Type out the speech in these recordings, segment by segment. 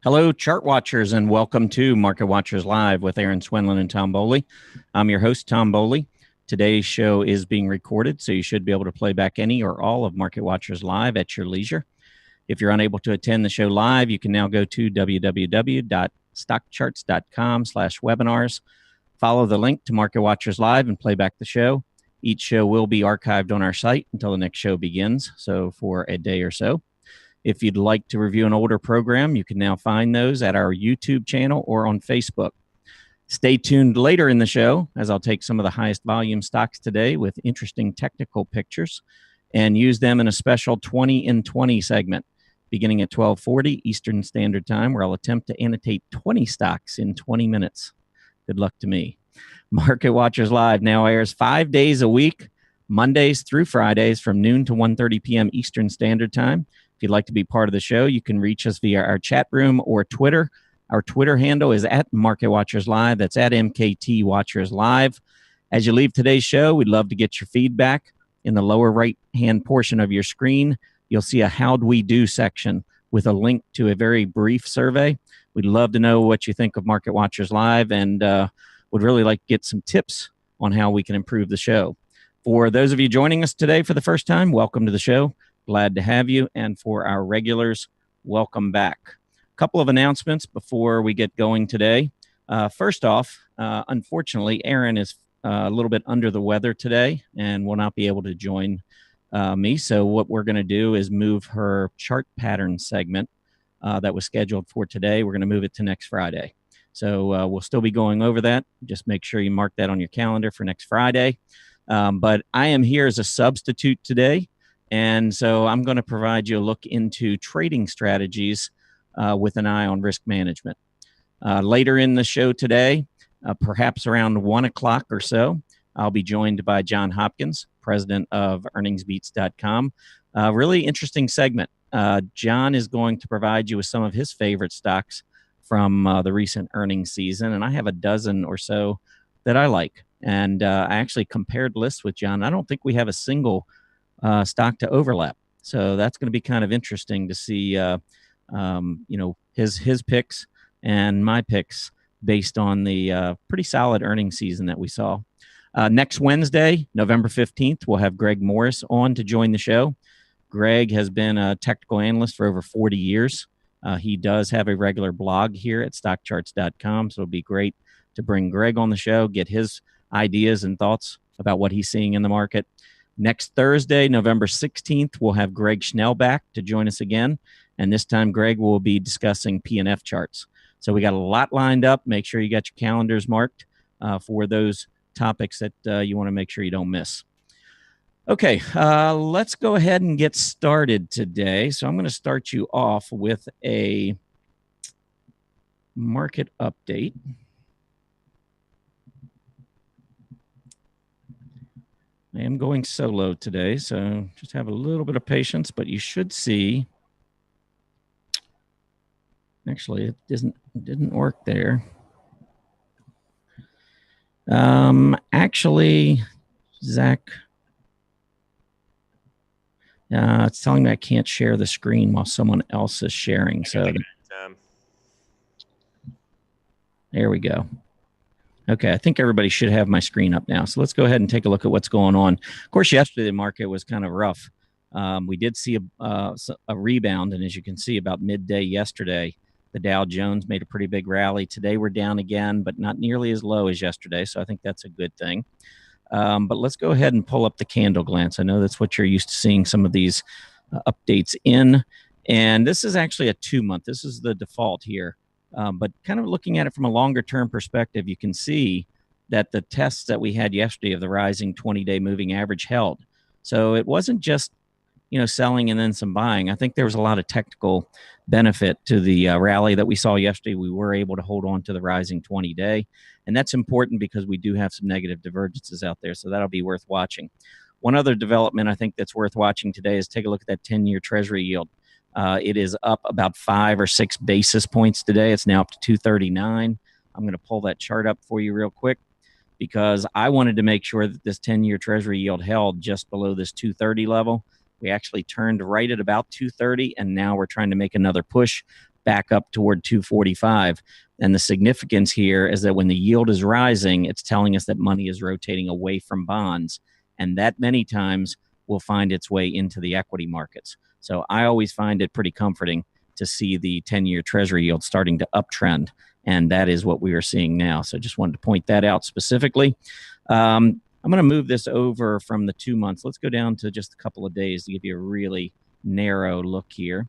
Hello, chart watchers, and welcome to Market Watchers Live with Aaron Swinlin and Tom Bowley. I'm your host, Tom Bowley. Today's show is being recorded, so you should be able to play back any or all of Market Watchers Live at your leisure. If you're unable to attend the show live, you can now go to www.stockcharts.com/webinars. Follow the link to Market Watchers Live and play back the show. Each show will be archived on our site until the next show begins, so for a day or so. If you'd like to review an older program, you can now find those at our YouTube channel or on Facebook. Stay tuned later in the show as I'll take some of the highest volume stocks today with interesting technical pictures and use them in a special 20 in 20 segment beginning at 12:40 Eastern Standard Time, where I'll attempt to annotate 20 stocks in 20 minutes. Good luck to me. Market Watchers Live now airs 5 days a week, Mondays through Fridays from noon to 1:30 p.m. Eastern Standard Time. If you'd like to be part of the show, you can reach us via our chat room or Twitter. Our Twitter handle is at Market Watchers Live. That's at MKT Watchers Live. As you leave today's show, we'd love to get your feedback. In the lower right-hand portion of your screen, you'll see a How'd We Do section with a link to a very brief survey. We'd love to know what you think of Market Watchers Live and would really like to get some tips on how we can improve the show. For those of you joining us today for the first time, welcome to the show. Glad to have you. And for our regulars, welcome back. A couple of announcements before we get going today. First off, unfortunately, Aaron is a little bit under the weather today and will not be able to join me. So what we're going to do is move her chart pattern segment that was scheduled for today. We're going to move it to next Friday. So we'll still be going over that. Just make sure you mark that on your calendar for next Friday. But I am here as a substitute today. And so I'm going to provide you a look into trading strategies with an eye on risk management. Later in the show today, perhaps around 1 o'clock or so, I'll be joined by John Hopkins, president of earningsbeats.com. Really interesting segment. John is going to provide you with some of his favorite stocks from the recent earnings season. And I have a dozen or so that I like. And I actually compared lists with John. I don't think we have a single stock to overlap. So that's going to be kind of interesting to see, his picks and my picks based on the pretty solid earnings season that we saw. Next Wednesday, November 15th, we'll have Greg Morris on to join the show. Greg has been a technical analyst for over 40 years. He does have a regular blog here at stockcharts.com. So it'll be great to bring Greg on the show, get his ideas and thoughts about what he's seeing in the market. Next Thursday, November 16th, we'll have Greg Schnell back to join us again. And this time, Greg will be discussing P&F charts. So we got a lot lined up. Make sure you got your calendars marked for those topics that you want to make sure you don't miss. Okay, let's go ahead and get started today. So I'm going to start you off with a market update. I am going solo today, so just have a little bit of patience, but you should see. Actually, it didn't work there. Actually, Zach, it's telling me I can't share the screen while someone else is sharing. So there we go. Okay, I think everybody should have my screen up now. So let's go ahead and take a look at what's going on. Of course, yesterday the market was kind of rough. We did see a rebound, and as you can see, about midday yesterday, the Dow Jones made a pretty big rally. Today we're down again, but not nearly as low as yesterday, so I think that's a good thing. But let's go ahead and pull up the candle glance. I know that's what you're used to seeing some of these updates in. And this is actually a 2-month. This is the default here. But kind of looking at it from a longer-term perspective, you can see that the tests that we had yesterday of the rising 20-day moving average held. So it wasn't just, selling and then some buying. I think there was a lot of technical benefit to the rally that we saw yesterday. We were able to hold on to the rising 20-day. And that's important because we do have some negative divergences out there. So that'll be worth watching. One other development I think that's worth watching today is take a look at that 10-year Treasury yield. It is up about 5 or 6 basis points today. It's now up to 239. I'm going to pull that chart up for you real quick because I wanted to make sure that this 10-year Treasury yield held just below this 230 level. We actually turned right at about 230, and now we're trying to make another push back up toward 245. And the significance here is that when the yield is rising, it's telling us that money is rotating away from bonds. And that many times will find its way into the equity markets. So I always find it pretty comforting to see the 10-year Treasury yield starting to uptrend. And that is what we are seeing now. So just wanted to point that out specifically. I'm going to move this over from the 2 months. Let's go down to just a couple of days to give you a really narrow look here.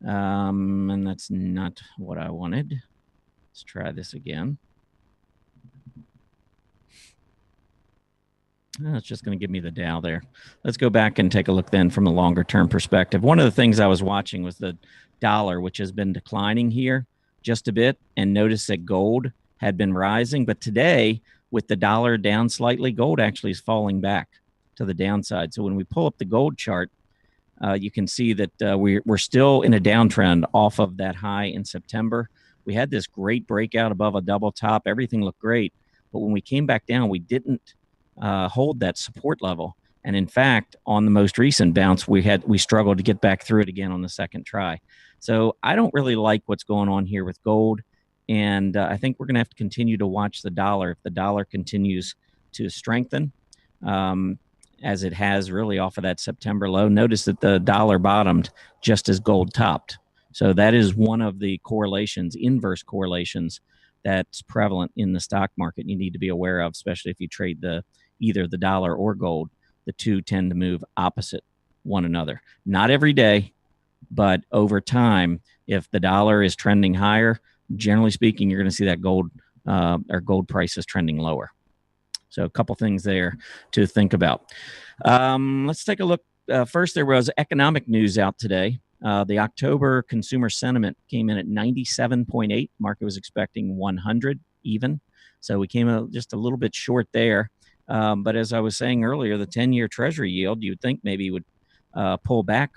And that's not what I wanted. Let's try this again. It's just going to give me the Dow there. Let's go back and take a look then from a longer term perspective. One of the things I was watching was the dollar, which has been declining here just a bit, and notice that gold had been rising. But today, with the dollar down slightly, gold actually is falling back to the downside. So when we pull up the gold chart, you can see that we're still in a downtrend off of that high in September. We had this great breakout above a double top. Everything looked great. But when we came back down, we didn't hold that support level. And in fact, on the most recent bounce, we struggled to get back through it again on the second try. So I don't really like what's going on here with gold. And I think we're going to have to continue to watch the dollar. If the dollar continues to strengthen, as it has really off of that September low, notice that the dollar bottomed just as gold topped. So that is one of the correlations, inverse correlations, that's prevalent in the stock market. You need to be aware of, especially if you trade either the dollar or gold. The two tend to move opposite one another. Not every day, but over time, if the dollar is trending higher, generally speaking, you're going to see that gold price is trending lower. So a couple things there to think about. Let's take a look. First, there was economic news out today. The October consumer sentiment came in at 97.8. Market was expecting 100 even. So we came just a little bit short there. But as I was saying earlier, the 10-year Treasury yield, you would think maybe would pull back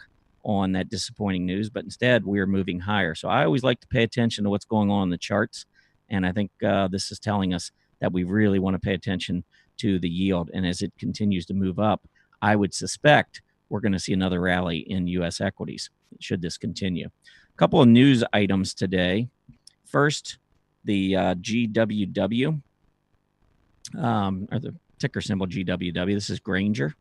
on that disappointing news, but instead we're moving higher. So I always like to pay attention to what's going on in the charts. And I think this is telling us that we really want to pay attention to the yield. And as it continues to move up, I would suspect we're going to see another rally in U.S. equities should this continue. A couple of news items today. First, the GWW, or the ticker symbol GWW. This is Grainger.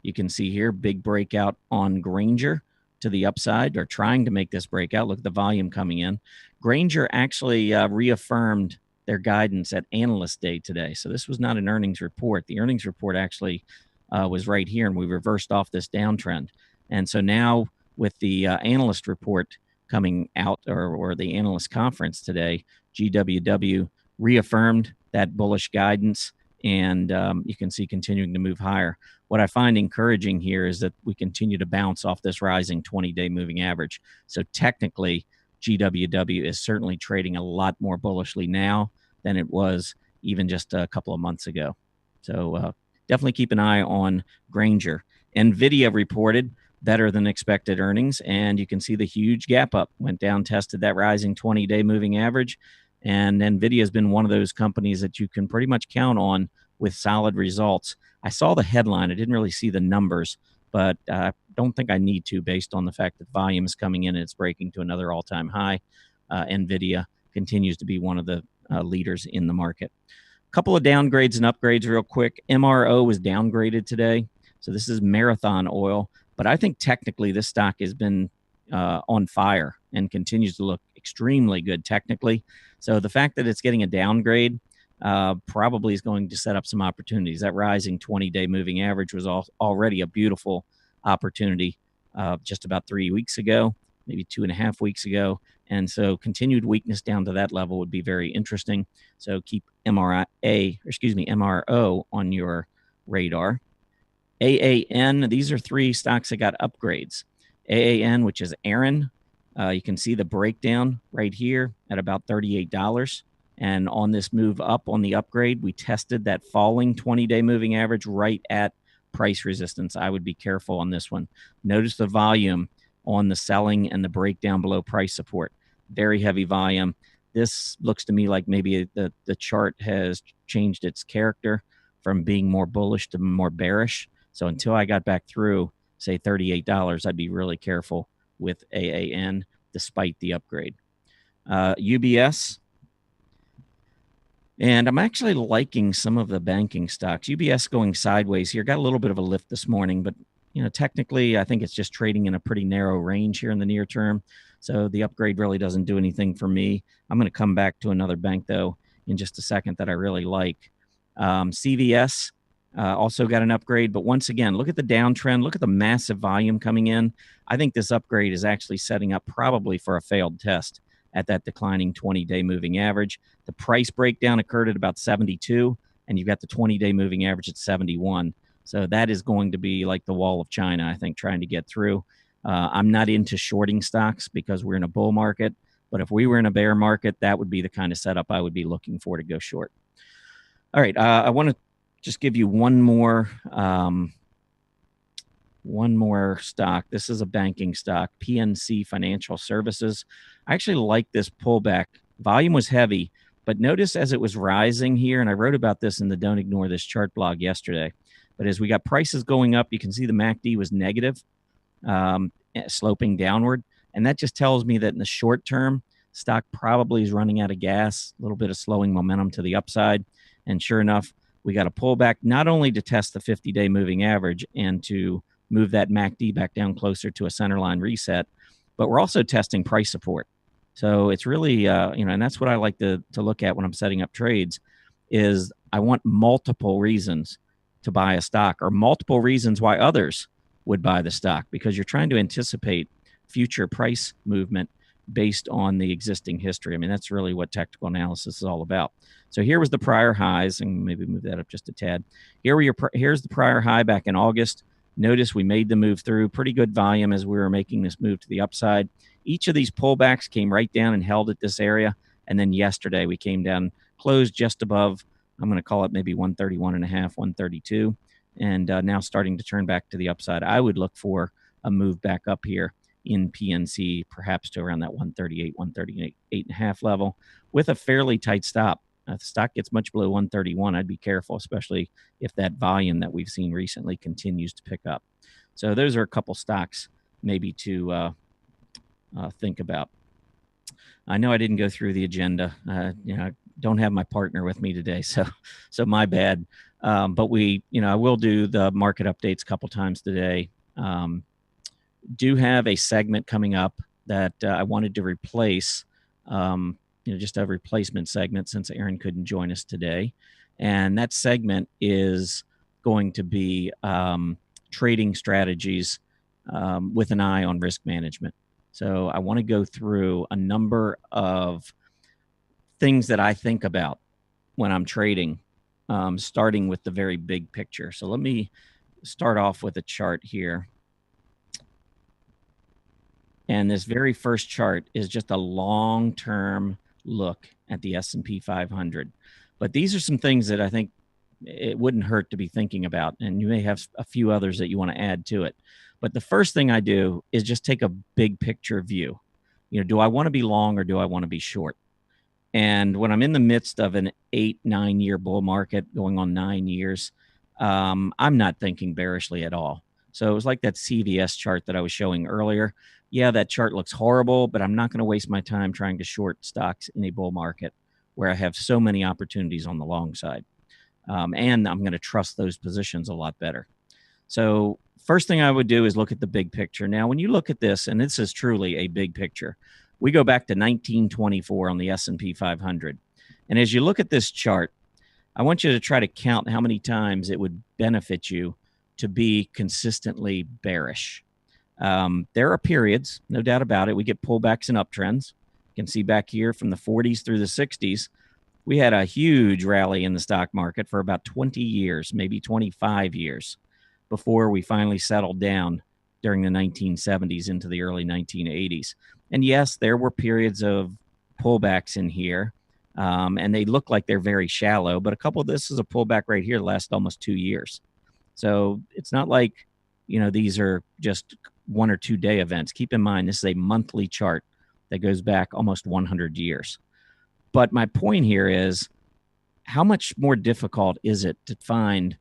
You can see here, big breakout on Grainger to the upside, or trying to make this breakout. Look at the volume coming in. Grainger actually reaffirmed their guidance at Analyst Day today. So this was not an earnings report. The earnings report actually was right here, and we reversed off this downtrend. And so now with the analyst report coming out, or the analyst conference today, GWW reaffirmed that bullish guidance, and you can see continuing to move higher. What I find encouraging here is that we continue to bounce off this rising 20-day moving average. So technically, GWW is certainly trading a lot more bullishly now than it was even just a couple of months ago. So definitely keep an eye on Grainger. NVDA reported better than expected earnings, and you can see the huge gap up. Went down, tested that rising 20-day moving average, and NVIDIA has been one of those companies that you can pretty much count on with solid results. I saw the headline. I didn't really see the numbers, but I don't think I need to based on the fact that volume is coming in and it's breaking to another all-time high. NVIDIA continues to be one of the leaders in the market. A couple of downgrades and upgrades real quick. MRO was downgraded today. So this is Marathon Oil. But I think technically this stock has been on fire and continues to look extremely good technically. So the fact that it's getting a downgrade probably is going to set up some opportunities. That rising 20-day moving average was already a beautiful opportunity just about 3 weeks ago, maybe 2.5 weeks ago. And so continued weakness down to that level would be very interesting. So keep MRO on your radar. AAN, these are three stocks that got upgrades. AAN, which is Aaron, you can see the breakdown right here at about $38. And on this move up on the upgrade, we tested that falling 20-day moving average right at price resistance. I would be careful on this one. Notice the volume on the selling and the breakdown below price support. Very heavy volume. This looks to me like maybe the chart has changed its character from being more bullish to more bearish. So until I got back through, say, $38, I'd be really careful with AAN despite the upgrade. UBS. And I'm actually liking some of the banking stocks. UBS going sideways here. Got a little bit of a lift this morning, but technically, I think it's just trading in a pretty narrow range here in the near term. So the upgrade really doesn't do anything for me. I'm going to come back to another bank, though, in just a second that I really like. CVS also got an upgrade. But once again, look at the downtrend. Look at the massive volume coming in. I think this upgrade is actually setting up probably for a failed test at that declining 20-day moving average. The price breakdown occurred at about 72, and you've got the 20-day moving average at 71. So that is going to be like the wall of China, I think, trying to get through. I'm not into shorting stocks because we're in a bull market, but if we were in a bear market, that would be the kind of setup I would be looking for to go short. All right, I want to just give you one more stock. This is a banking stock, PNC Financial Services. I actually like this pullback. Volume was heavy, but notice as it was rising here, and I wrote about this in the Don't Ignore This Chart blog yesterday, but as we got prices going up, you can see the MACD was negative, sloping downward, and that just tells me that in the short term, stock probably is running out of gas, a little bit of slowing momentum to the upside, and sure enough, we got a pullback not only to test the 50-day moving average and to move that MACD back down closer to a centerline reset, but we're also testing price support. So it's really, and that's what I like to look at when I'm setting up trades, is I want multiple reasons to buy a stock or multiple reasons why others would buy the stock, because you're trying to anticipate future price movement based on the existing history. I mean, that's really what technical analysis is all about. So here was the prior highs, and maybe move that up just a tad. Here's the prior high back in August. Notice we made the move through, pretty good volume as we were making this move to the upside. Each of these pullbacks came right down and held at this area. And then yesterday we came down, closed just above, I'm going to call it maybe 131.5, 132. And now starting to turn back to the upside. I would look for a move back up here in PNC, perhaps to around that 138, 138.5 level with a fairly tight stop. If the stock gets much below 131, I'd be careful, especially if that volume that we've seen recently continues to pick up. So those are a couple stocks maybe to think about. I know I didn't go through the agenda. I don't have my partner with me today, so my bad. But I will do the market updates a couple times today. Do have a segment coming up that I wanted to replace. Just a replacement segment since Aaron couldn't join us today. And that segment is going to be trading strategies with an eye on risk management. So I want to go through a number of things that I think about when I'm trading, starting with the very big picture. So let me start off with a chart here. And this very first chart is just a long-term look at the S&P 500. But these are some things that I think it wouldn't hurt to be thinking about, and you may have a few others that you want to add to it. But the first thing I do is just take a big picture view. Do I want to be long or do I want to be short? And when I'm in the midst of an 8-9 year bull market going on 9 years, I'm not thinking bearishly at all. So it was like that CVS chart that I was showing earlier. Yeah, that chart looks horrible, but I'm not going to waste my time trying to short stocks in a bull market where I have so many opportunities on the long side. And I'm going to trust those positions a lot better. So first thing I would do is look at the big picture. Now, when you look at this, and this is truly a big picture, we go back to 1924 on the S&P 500. And as you look at this chart, I want you to try to count how many times it would benefit you to be consistently bearish. There are periods, no doubt about it. We get pullbacks and uptrends. You can see back here from the 40s through the 60s, we had a huge rally in the stock market for about 20 years, maybe 25 years, before we finally settled down during the 1970s into the early 1980s. And yes, there were periods of pullbacks in here, and they look like they're very shallow, but a couple of this is a pullback right here last almost 2 years. So it's not like, these are just 1 or 2 day events. Keep in mind, this is a monthly chart that goes back almost 100 years. But my point here is, how much more difficult is it to find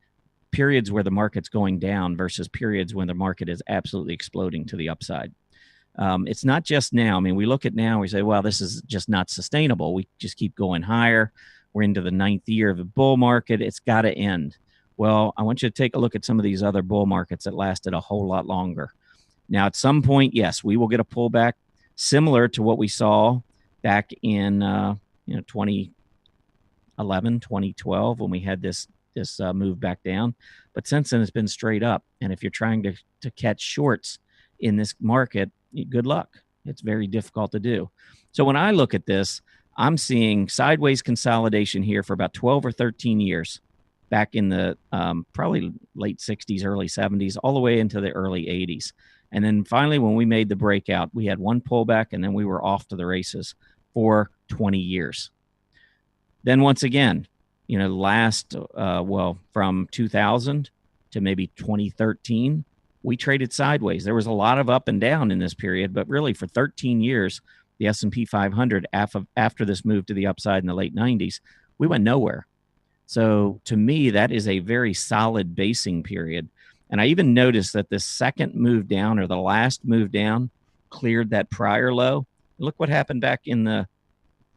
periods where the market's going down versus periods when the market is absolutely exploding to the upside? It's not just now. I mean, we look at now, we say, well, this is just not sustainable. We just keep going higher. We're into the 9th year of the bull market. It's got to end. Well, I want you to take a look at some of these other bull markets that lasted a whole lot longer. Now, at some point, yes, we will get a pullback similar to what we saw back in 2011, 2012, when we had this move back down. But since then, it's been straight up. And if you're trying to catch shorts in this market, good luck. It's very difficult to do. So when I look at this, I'm seeing sideways consolidation here for about 12 or 13 years, back in the probably late 60s, early 70s, all the way into the early 80s. And then finally, when we made the breakout, we had one pullback, and then we were off to the races for 20 years. Then once again, from 2000 to maybe 2013, we traded sideways. There was a lot of up and down in this period, but really for 13 years, the S&P 500, after this move to the upside in the late 90s, we went nowhere. So to me, that is a very solid basing period. And I even noticed that the second move down, or the last move down, cleared that prior low. Look what happened back in the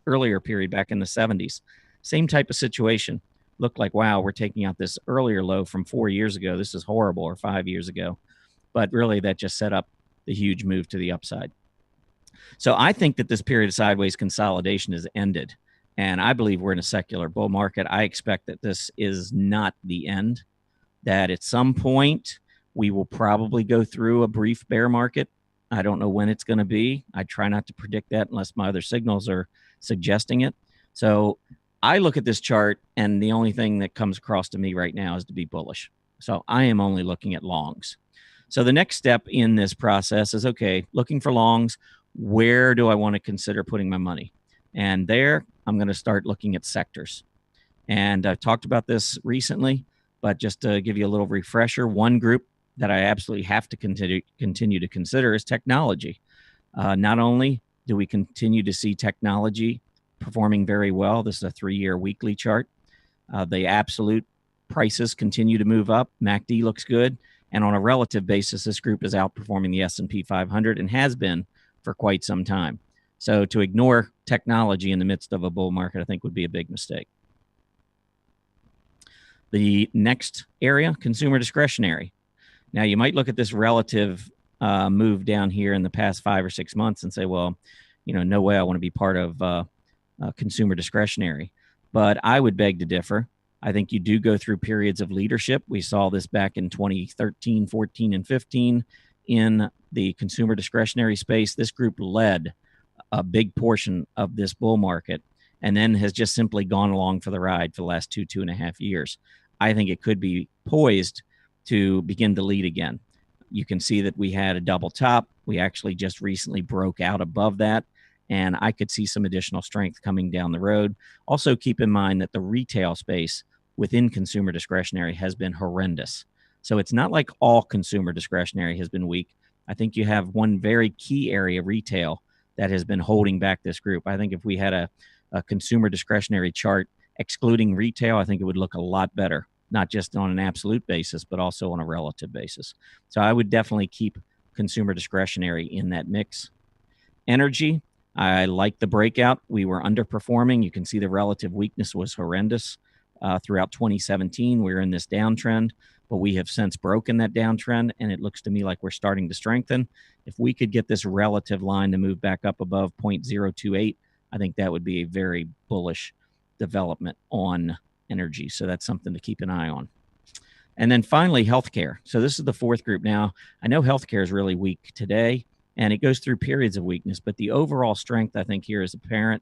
earlier period, back in the 70s. Same type of situation. Looked like, wow, we're taking out this earlier low from 4 years ago. This is horrible, or 5 years ago. But really, that just set up the huge move to the upside. So I think that this period of sideways consolidation has ended. And I believe we're in a secular bull market. I expect that this is not the end, that at some point we will probably go through a brief bear market. I don't know when it's going to be. I try not to predict that unless my other signals are suggesting it. So I look at this chart, and the only thing that comes across to me right now is to be bullish. So I am only looking at longs. So the next step in this process is, okay, looking for longs, where do I want to consider putting my money? And there, I'm going to start looking at sectors. And I've talked about this recently, but just to give you a little refresher, one group that I absolutely have to continue to consider is technology. Not only do we continue to see technology performing very well, this is a 3-year weekly chart. The absolute prices continue to move up. MACD looks good. And on a relative basis, this group is outperforming the S&P 500 and has been for quite some time. So to ignore technology in the midst of a bull market, I think would be a big mistake. The next area, consumer discretionary. Now, you might look at this relative move down here in the past 5 or 6 months and say, well, no way I want to be part of consumer discretionary. But I would beg to differ. I think you do go through periods of leadership. We saw this back in 2013, 14, and 15 in the consumer discretionary space. This group led a big portion of this bull market and then has just simply gone along for the ride for the last 2.5 years. I think it could be poised to begin to lead again. You can see that we had a double top. We actually just recently broke out above that, and I could see some additional strength coming down the road. Also, keep in mind that the retail space within consumer discretionary has been horrendous. So it's not like all consumer discretionary has been weak. I think you have one very key area, retail, that has been holding back this group. I think if we had a consumer discretionary chart excluding retail, I think it would look a lot better, not just on an absolute basis, but also on a relative basis. So I would definitely keep consumer discretionary in that mix. Energy, I like the breakout. We were underperforming. You can see the relative weakness was horrendous throughout 2017. We were in this downtrend, but we have since broken that downtrend, and it looks to me like we're starting to strengthen. If we could get this relative line to move back up above 0.028, I think that would be a very bullish development on energy. So that's something to keep an eye on. And then finally, healthcare. So this is the fourth group. Now, I know healthcare is really weak today, and it goes through periods of weakness, but the overall strength, I think, here is apparent.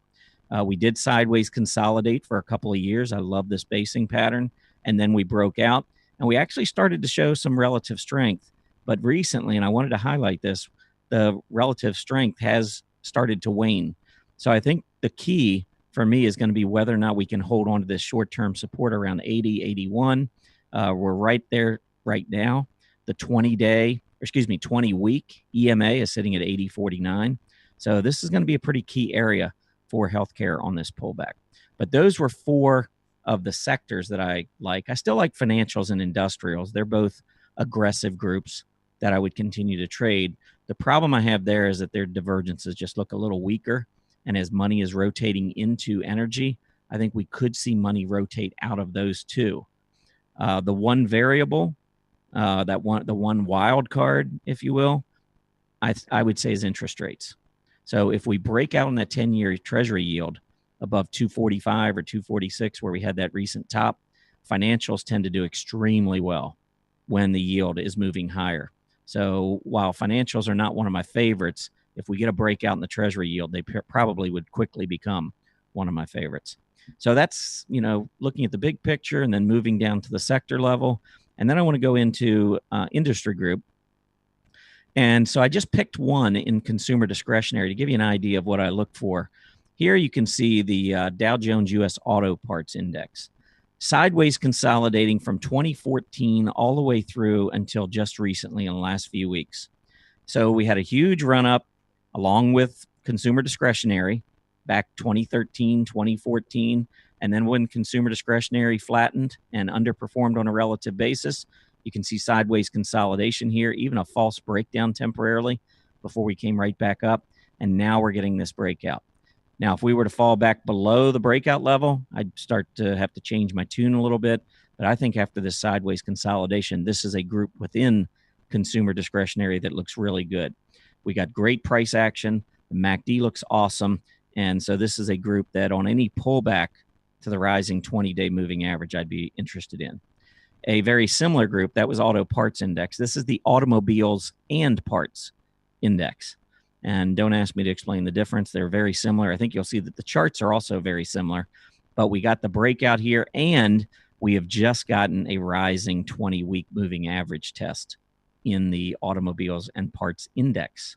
We did sideways consolidate for a couple of years. I love this basing pattern. And then we broke out, and we actually started to show some relative strength. But recently, and I wanted to highlight this, the relative strength has started to wane. So I think the key for me is going to be whether or not we can hold on to this short-term support around 80, 81. We're right there right now. The 20-week EMA is sitting at 80.49. So this is going to be a pretty key area for healthcare on this pullback. But those were 4 of the sectors that I like. I still like financials and industrials. They're both aggressive groups. that I would continue to trade. The problem I have there is that their divergences just look a little weaker. And as money is rotating into energy, I think we could see money rotate out of those two. The one variable, the one wild card, if you will, I would say is interest rates. So if we break out on that 10-year Treasury yield above 245 or 246, where we had that recent top, financials tend to do extremely well when the yield is moving higher. So while financials are not one of my favorites, if we get a breakout in the Treasury yield, they probably would quickly become one of my favorites. So that's, looking at the big picture and then moving down to the sector level. And then I want to go into industry group. And so I just picked one in consumer discretionary to give you an idea of what I look for. Here you can see the Dow Jones U.S. Auto Parts Index, sideways consolidating from 2014 all the way through until just recently in the last few weeks. So we had a huge run up along with consumer discretionary back 2013, 2014. And then when consumer discretionary flattened and underperformed on a relative basis, you can see sideways consolidation here, even a false breakdown temporarily before we came right back up. And now we're getting this breakout. Now, if we were to fall back below the breakout level, I'd start to have to change my tune a little bit. But I think after this sideways consolidation, this is a group within consumer discretionary that looks really good. We got great price action. The MACD looks awesome. And so this is a group that on any pullback to the rising 20-day moving average, I'd be interested in. A very similar group, that was Auto Parts Index. This is the Automobiles and Parts Index. And don't ask me to explain the difference. They're very similar. I think you'll see that the charts are also very similar. But we got the breakout here, and we have just gotten a rising 20-week moving average test in the Automobiles and Parts Index.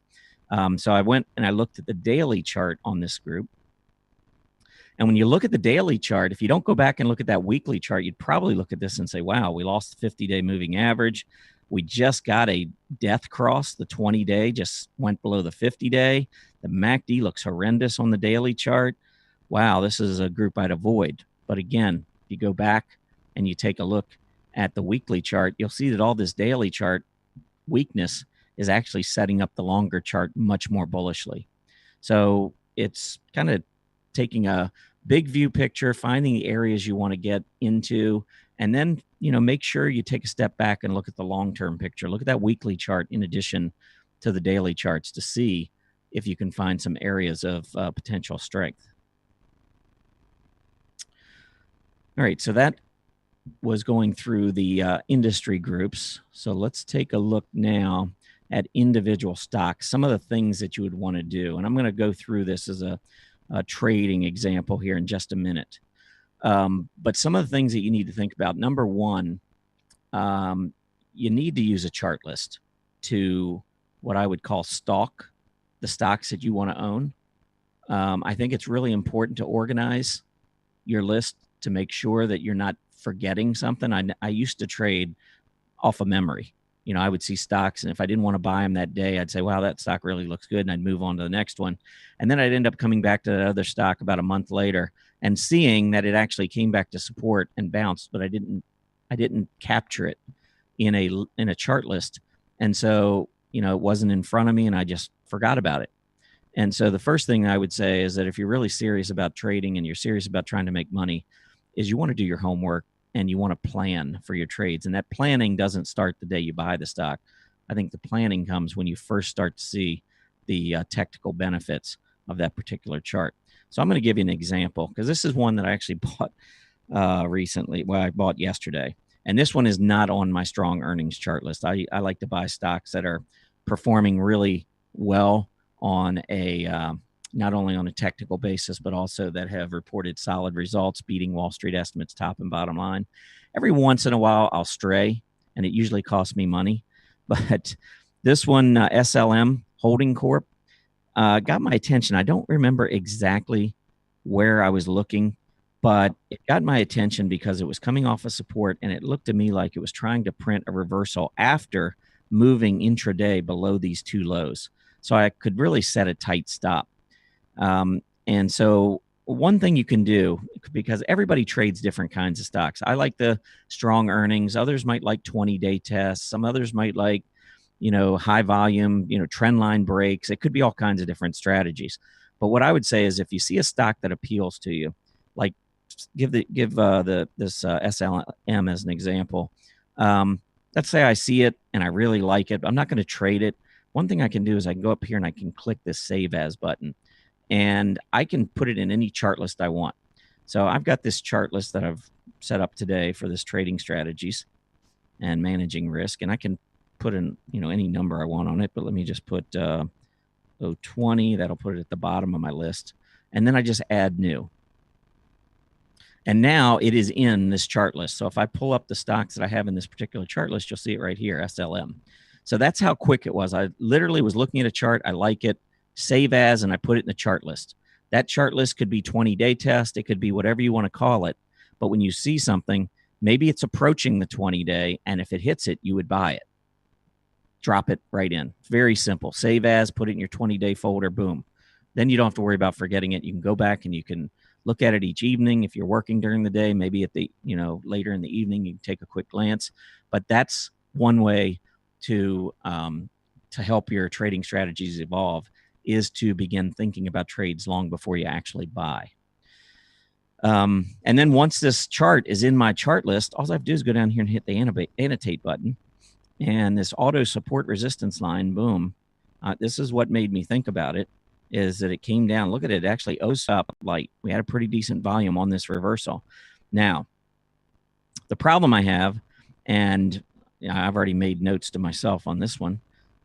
So I went and I looked at the daily chart on this group. And when you look at the daily chart, if you don't go back and look at that weekly chart, you'd probably look at this and say, wow, we lost the 50-day moving average. We just got a death cross. The 20-day just went below the 50-day. The MACD looks horrendous on the daily chart. Wow, this is a group I'd avoid. But again, if you go back and you take a look at the weekly chart, you'll see that all this daily chart weakness is actually setting up the longer chart much more bullishly. So it's kind of taking a big view picture, finding the areas you want to get into, and then, make sure you take a step back and look at the long-term picture. Look at that weekly chart in addition to the daily charts to see if you can find some areas of potential strength. All right, so that was going through the industry groups. So let's take a look now at individual stocks, some of the things that you would want to do. And I'm going to go through this as a trading example here in just a minute. But some of the things that you need to think about, number one, you need to use a chart list to what I would call stalk the stocks that you want to own. I think it's really important to organize your list to make sure that you're not forgetting something. I used to trade off of memory. I would see stocks, and if I didn't want to buy them that day, I'd say, wow, that stock really looks good, and I'd move on to the next one. And then I'd end up coming back to that other stock about a month later and seeing that it actually came back to support and bounced, but I didn't capture it in a chart list. And so, it wasn't in front of me, and I just forgot about it. And so the first thing I would say is that if you're really serious about trading and you're serious about trying to make money, is you want to do your homework and you want to plan for your trades. And that planning doesn't start the day you buy the stock. I think the planning comes when you first start to see the technical benefits of that particular chart. So I'm going to give you an example, because this is one that I actually bought recently. Well, I bought yesterday. And this one is not on my strong earnings chart list. I like to buy stocks that are performing really well on a not only on a technical basis, but also that have reported solid results, beating Wall Street estimates, top and bottom line. Every once in a while, I'll stray, and it usually costs me money. But this one, SLM Holding Corp, got my attention. I don't remember exactly where I was looking, but it got my attention because it was coming off of support, and it looked to me like it was trying to print a reversal after moving intraday below these two lows. So I could really set a tight stop. And so one thing you can do, because everybody trades different kinds of stocks. I like the strong earnings. Others might like 20-day tests. Some others might like, high volume, trend line breaks. It could be all kinds of different strategies. But what I would say is if you see a stock that appeals to you, like give this SLM as an example. Let's say I see it and I really like it, but I'm not going to trade it. One thing I can do is I can go up here and I can click this Save As button, and I can put it in any chart list I want. So I've got this chart list that I've set up today for this trading strategies and managing risk, and I can put in any number I want on it. But let me just put 20. That'll put it at the bottom of my list, and then I just add new. And now it is in this chart list. So if I pull up the stocks that I have in this particular chart list, you'll see it right here, SLM. So that's how quick it was. I literally was looking at a chart. I like it, save as, and I put it in the chart list. That chart list could be 20-day test. It could be whatever you want to call it. But when you see something, maybe it's approaching the 20-day, and if it hits it, you would buy it. Drop it right in. Very simple. Save as, put it in your 20-day folder, boom. Then you don't have to worry about forgetting it. You can go back and you can look at it each evening. If you're working during the day, maybe at the, later in the evening, you can take a quick glance. But that's one way to help your trading strategies evolve, is to begin thinking about trades long before you actually buy. And then once this chart is in my chart list, all I have to do is go down here and hit the annotate button. And this auto support resistance line, boom. This is what made me think about it, is that it came down. Look at it. It actually owes up light. We had a pretty decent volume on this reversal. Now, the problem I have, and I've already made notes to myself on this one,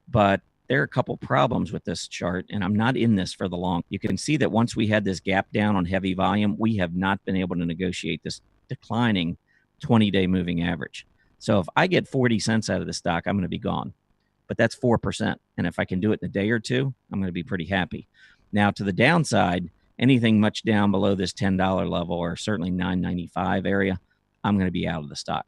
but there are a couple problems with this chart, and I'm not in this for the long. You can see that once we had this gap down on heavy volume, we have not been able to negotiate this declining 20-day moving average. So if I get 40 cents out of the stock, I'm going to be gone. But that's 4%. And if I can do it in a day or two, I'm going to be pretty happy. Now, to the downside, anything much down below this $10 level, or certainly $9.95 area, I'm going to be out of the stock.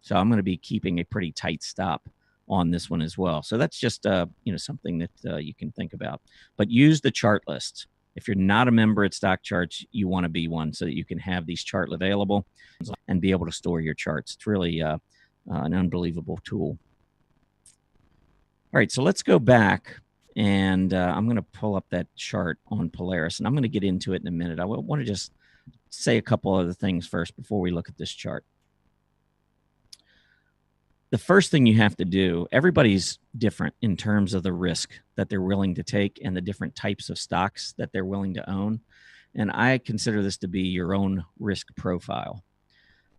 So I'm going to be keeping a pretty tight stop on this one as well. So that's just something that you can think about. But use the chart lists. If you're not a member at Stock Charts, you want to be one so that you can have these charts available and be able to store your charts. It's really an unbelievable tool. All right, so let's go back, and I'm going to pull up that chart on Polaris, and I'm going to get into it in a minute. I want to just say a couple other things first before we look at this chart. The first thing you have to do, everybody's different in terms of the risk that they're willing to take and the different types of stocks that they're willing to own. And I consider this to be your own risk profile.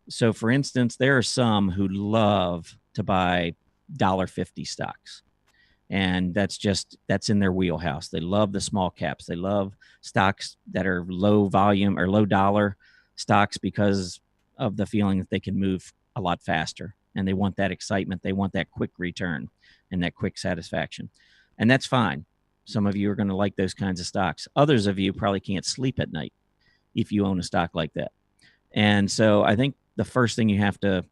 So, for instance, there are some who love to buy $1.50 stocks. And that's in their wheelhouse. They love the small caps. They love stocks that are low volume or low dollar stocks because of the feeling that they can move a lot faster. And they want that excitement. They want that quick return and that quick satisfaction. And that's fine. Some of you are going to like those kinds of stocks. Others of you probably can't sleep at night if you own a stock like that. And so I think the first thing you have to,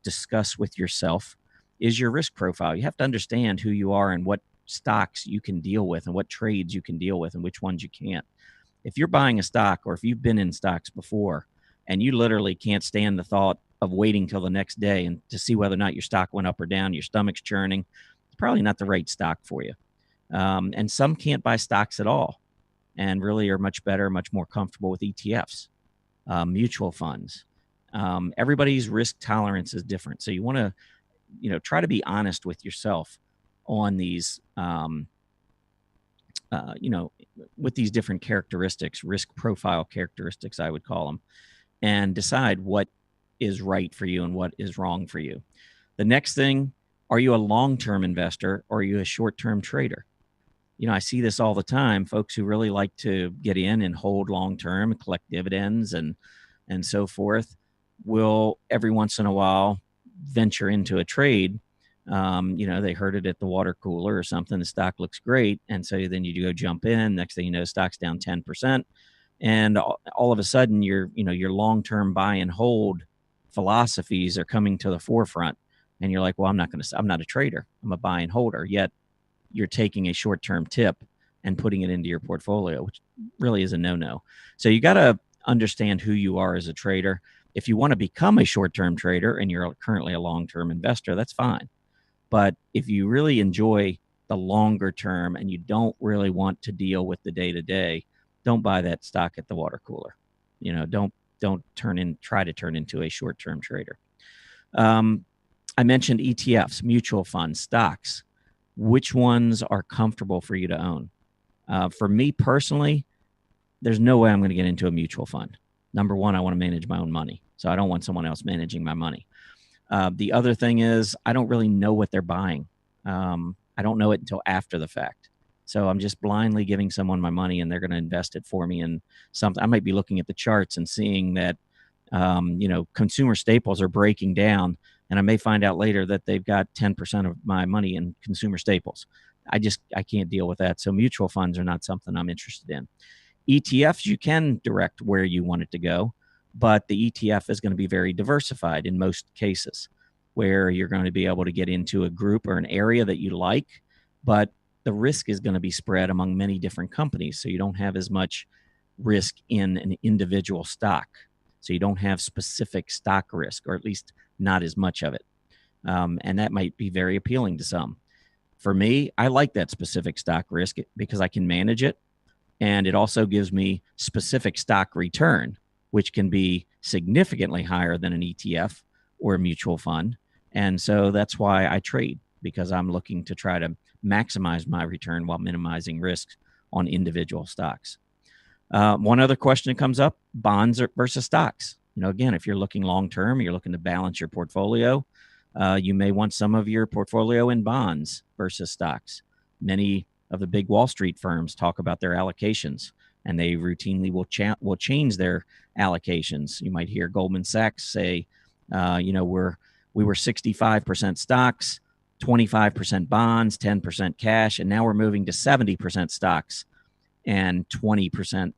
discuss with yourself is your risk profile. You have to understand who you are and what stocks you can deal with and what trades you can deal with and which ones you can't. If you're buying a stock, or if you've been in stocks before and you literally can't stand the thought of waiting till the next day and to see whether or not your stock went up or down, your stomach's churning, it's probably not the right stock for you. And some can't buy stocks at all and really are much better, much more comfortable with ETFs, mutual funds. Everybody's risk tolerance is different. So you want to try to be honest with yourself on these, with these different characteristics, risk profile characteristics, I would call them, and decide what is right for you and what is wrong for you. The next thing, are you a long-term investor or are you a short-term trader? I see this all the time. Folks who really like to get in and hold long-term, collect dividends and so forth, will every once in a while venture into a trade. They heard it at the water cooler or something. The stock looks great. And so then you go jump in. Next thing you know, stock's down 10%. And all of a sudden your long-term buy and hold philosophies are coming to the forefront. And you're like, well, I'm not a trader. I'm a buy and holder. Yet you're taking a short-term tip and putting it into your portfolio, which really is a no-no. So you got to understand who you are as a trader. If you want to become a short-term trader and you're currently a long-term investor, that's fine. But if you really enjoy the longer term and you don't really want to deal with the day-to-day, don't buy that stock at the water cooler. Don't try to turn into a short-term trader. I mentioned ETFs, mutual funds, stocks. Which ones are comfortable for you to own? For me personally, there's no way I'm going to get into a mutual fund. Number one, I want to manage my own money, so I don't want someone else managing my money. The other thing is I don't really know what they're buying. I don't know it until after the fact. So I'm just blindly giving someone my money and they're going to invest it for me in something. I might be looking at the charts and seeing that, consumer staples are breaking down, and I may find out later that they've got 10% of my money in consumer staples. I can't deal with that. So mutual funds are not something I'm interested in. ETFs, you can direct where you want it to go, but the ETF is going to be very diversified in most cases, where you're going to be able to get into a group or an area that you like, but the risk is going to be spread among many different companies. So you don't have as much risk in an individual stock. So you don't have specific stock risk, or at least not as much of it. And that might be very appealing to some. For me, I like that specific stock risk because I can manage it. And it also gives me specific stock return, which can be significantly higher than an ETF or a mutual fund. And so that's why I trade, because I'm looking to try to maximize my return while minimizing risks on individual stocks. One other question that comes up, bonds versus stocks. Again, if you're looking long-term, you're looking to balance your portfolio, you may want some of your portfolio in bonds versus stocks. Many of the big Wall Street firms talk about their allocations, and they routinely will change their allocations. You might hear Goldman Sachs say, we were 65% stocks, 25% bonds, 10% cash, and now we're moving to 70% stocks and 20%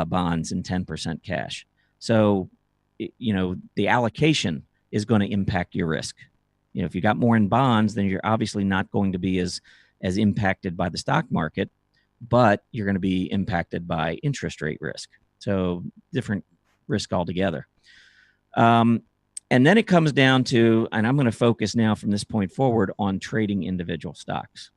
bonds and 10% cash. So, the allocation is going to impact your risk. If you got more in bonds, then you're obviously not going to be as impacted by the stock market, but you're going to be impacted by interest rate risk. So different risk altogether. And then it comes down to, and I'm going to focus now from this point forward on trading individual stocks.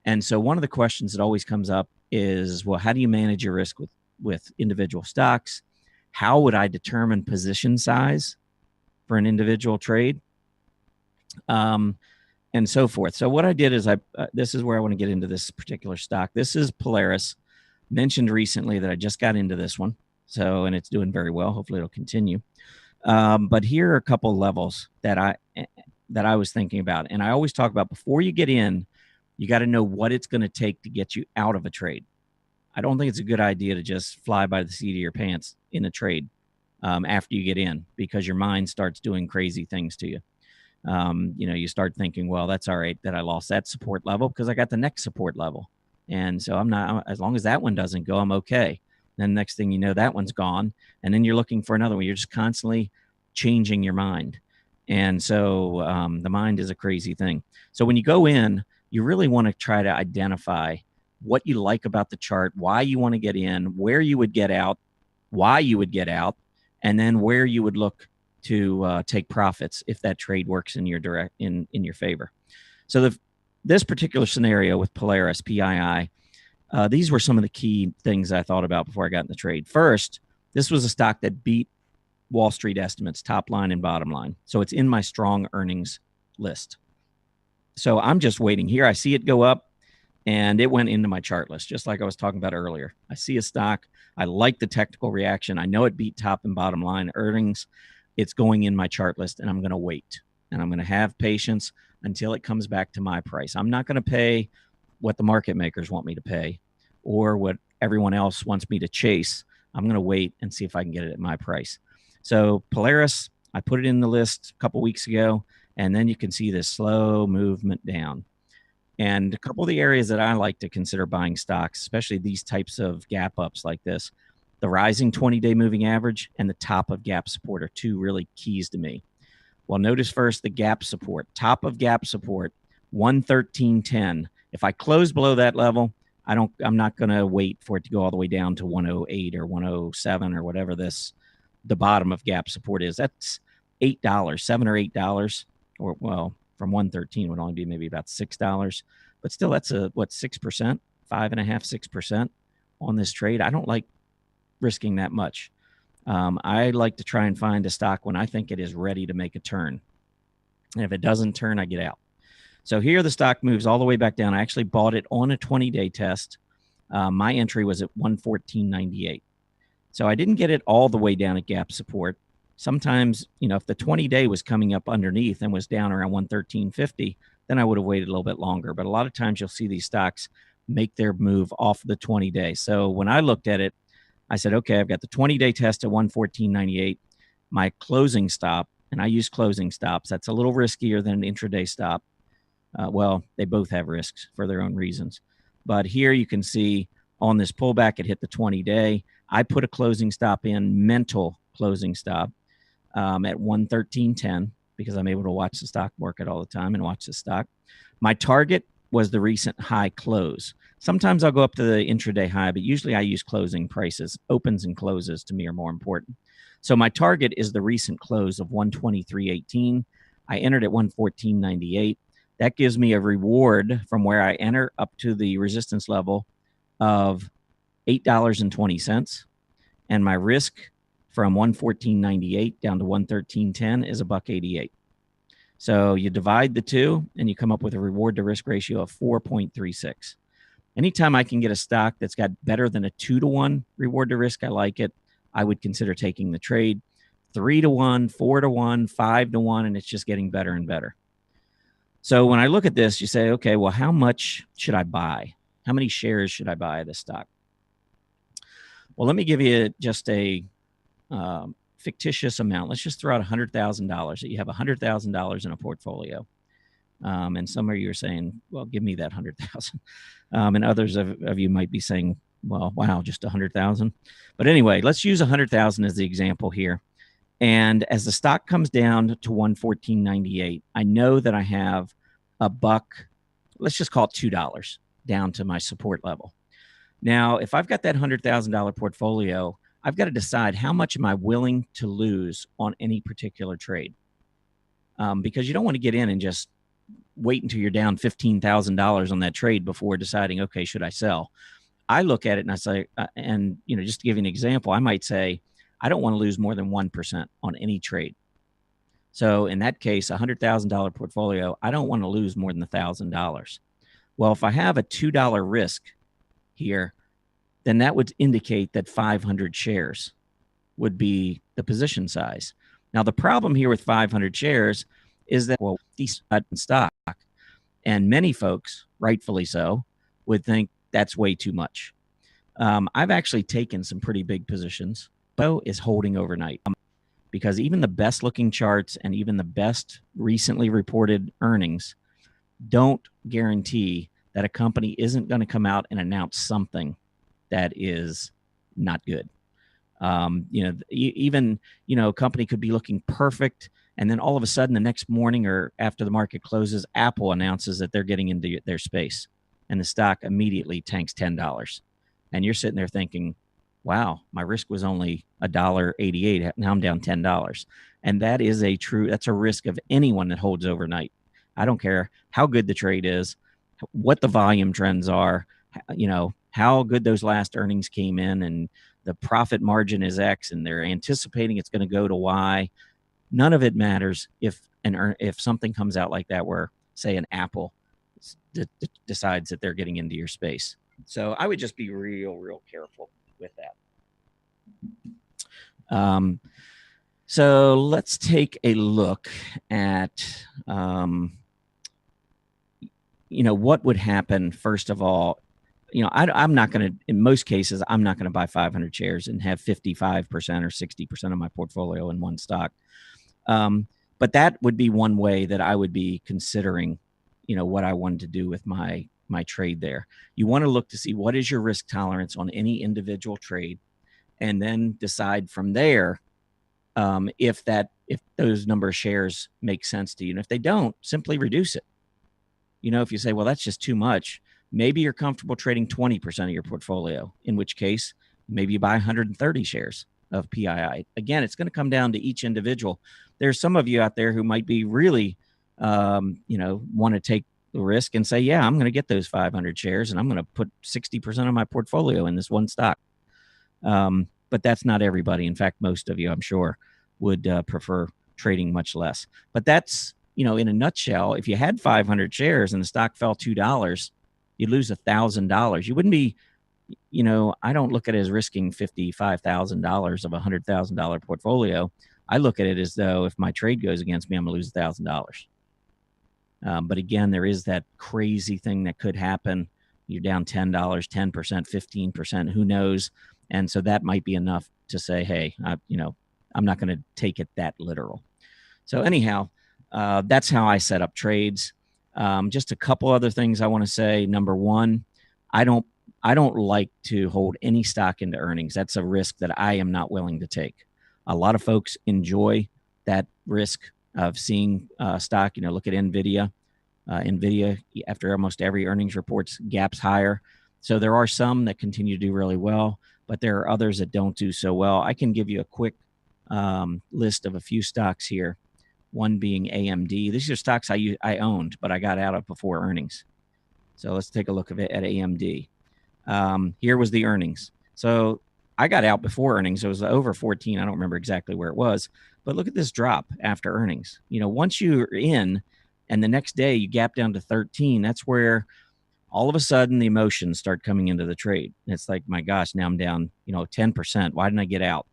And so one of the questions that always comes up is, well, how do you manage your risk with individual stocks? How would I determine position size for an individual trade? And so forth. So what I did is this is where I want to get into this particular stock. This is Polaris. Mentioned recently that I just got into this one. So, and it's doing very well. Hopefully it'll continue. But here are a couple levels that I was thinking about. And I always talk about, before you get in, you got to know what it's going to take to get you out of a trade. I don't think it's a good idea to just fly by the seat of your pants in a trade after you get in, because your mind starts doing crazy things to you. You start thinking, well, that's all right that I lost that support level because I got the next support level. And so as long as that one doesn't go, I'm okay. Then next thing you know, that one's gone. And then you're looking for another one. You're just constantly changing your mind. And so the mind is a crazy thing. So when you go in, you really want to try to identify what you like about the chart, why you want to get in, where you would get out, why you would get out, and then where you would look to take profits if that trade works in your in your favor. So this particular scenario with Polaris, PII, these were some of the key things I thought about before I got in the trade. First, this was a stock that beat Wall Street estimates, top line and bottom line. So it's in my strong earnings list. So I'm just waiting here. I see it go up, and it went into my chart list, just like I was talking about earlier. I see a stock. I like the technical reaction. I know it beat top and bottom line earnings. It's going in my chart list, and I'm going to wait. And I'm going to have patience until it comes back to my price. I'm not going to pay what the market makers want me to pay or what everyone else wants me to chase. I'm going to wait and see if I can get it at my price. So Polaris, I put it in the list a couple weeks ago, and then you can see this slow movement down. And a couple of the areas that I like to consider buying stocks, especially these types of gap ups like this, the rising 20-day moving average and the top of gap support are two really keys to me. Well, notice first the gap support, top of gap support, 113.10. If I close below that level, I'm not going to wait for it to go all the way down to 108 or 107 or whatever the bottom of gap support is. That's $8, $7 or $8, or well, from 113 would only be maybe about $6. But still, that's a, what, 6%, 5.5%, 6% on this trade. I don't like risking that much. I like to try and find a stock when I think it is ready to make a turn. And if it doesn't turn, I get out. So here the stock moves all the way back down. I actually bought it on a 20-day test. My entry was at 114.98. So I didn't get it all the way down at gap support. Sometimes, if the 20-day was coming up underneath and was down around 113.50, then I would have waited a little bit longer. But a lot of times you'll see these stocks make their move off the 20-day. So when I looked at it, I said, okay, I've got the 20-day test at 114.98. My closing stop, and I use closing stops. That's a little riskier than an intraday stop. Well, they both have risks for their own reasons. But here you can see on this pullback, it hit the 20-day. I put a closing stop in, mental closing stop, at 113.10 because I'm able to watch the stock market all the time and watch the stock. My target was the recent high close. Sometimes I'll go up to the intraday high, but usually I use closing prices. Opens and closes to me are more important. So my target is the recent close of 123.18. I entered at 114.98. That gives me a reward from where I enter up to the resistance level of $8.20. And my risk from 114.98 down to 113.10 is $1.88. So you divide the two and you come up with a reward to risk ratio of 4.36. Anytime I can get a stock that's got better than a 2-to-1 reward to risk, I like it. I would consider taking the trade. 3-to-1, 4-to-1, 5-to-1, and it's just getting better and better. So when I look at this, you say, okay, well, how much should I buy? How many shares should I buy of this stock? Well, let me give you just a fictitious amount. Let's just throw out $100,000. That you have $100,000 in a portfolio. And some of you are saying, well, give me that 100,000. And others of you might be saying, well, wow, just 100,000. But anyway, let's use 100,000 as the example here. And as the stock comes down to 114.98, I know that I have $1, let's just call it $2 down to my support level. Now, if I've got that $100,000 portfolio, I've got to decide how much am I willing to lose on any particular trade. Because you don't want to get in and just wait until you're down $15,000 on that trade before deciding, okay, should I sell? I look at it and I say, just to give you an example, I might say, I don't want to lose more than 1% on any trade. So in that case, a $100,000 portfolio, I don't want to lose more than $1,000. Well, if I have a $2 risk here, then that would indicate that 500 shares would be the position size. Now, the problem here with 500 shares is that, well, these stock, and many folks, rightfully so, would think that's way too much. I've actually taken some pretty big positions, but is holding overnight because even the best looking charts and even the best recently reported earnings don't guarantee that a company isn't going to come out and announce something that is not good. Even a company could be looking perfect, and then all of a sudden the next morning or after the market closes, Apple announces that they're getting into their space, and the stock immediately tanks $10. And you're sitting there thinking, wow, my risk was only $1.88. Now I'm down $10. And that's a risk of anyone that holds overnight. I don't care how good the trade is, what the volume trends are, how good those last earnings came in, and the profit margin is X, and they're anticipating it's going to go to Y. None of it matters if something comes out like that, where, say, an Apple decides that they're getting into your space. So I would just be real careful with that. So let's take a look at, what would happen, first of all. I'm not going to, in most cases, I'm not going to buy 500 shares and have 55% or 60% of my portfolio in one stock. But that would be one way that I would be considering, what I wanted to do with my trade there. You want to look to see what is your risk tolerance on any individual trade, and then decide from there if those number of shares make sense to you. And if they don't, simply reduce it. If you say, well, that's just too much, maybe you're comfortable trading 20% of your portfolio, in which case maybe you buy 130 shares of PII. Again, it's going to come down to each individual. There's some of you out there who might be really want to take the risk and say, yeah, I'm going to get those 500 shares and I'm going to put 60% of my portfolio in this one stock. But that's not everybody. In fact, most of you, I'm sure, would prefer trading much less. But that's, in a nutshell, if you had 500 shares and the stock fell $2, you'd lose $1,000. You wouldn't be, I don't look at it as risking $55,000 of a $100,000 portfolio. I look at it as though if my trade goes against me, I'm going to lose $1,000. But again, there is that crazy thing that could happen. You're down $10, 10%, 15%, who knows? And so that might be enough to say, hey, I'm not going to take it that literal. So anyhow, that's how I set up trades. Just a couple other things I want to say. Number one, I don't like to hold any stock into earnings. That's a risk that I am not willing to take. A lot of folks enjoy that risk of seeing stock. Look at NVDA. NVIDIA, after almost every earnings reports, gaps higher. So there are some that continue to do really well, but there are others that don't do so well. I can give you a quick list of a few stocks here, one being AMD. These are stocks I owned, but I got out of before earnings. So let's take a look at AMD. Here was the earnings. So I got out before earnings. It was over 14. I don't remember exactly where it was, but look at this drop after earnings. Once you're in and the next day you gap down to 13, that's where all of a sudden the emotions start coming into the trade. It's like, my gosh, now I'm down, 10%. Why didn't I get out?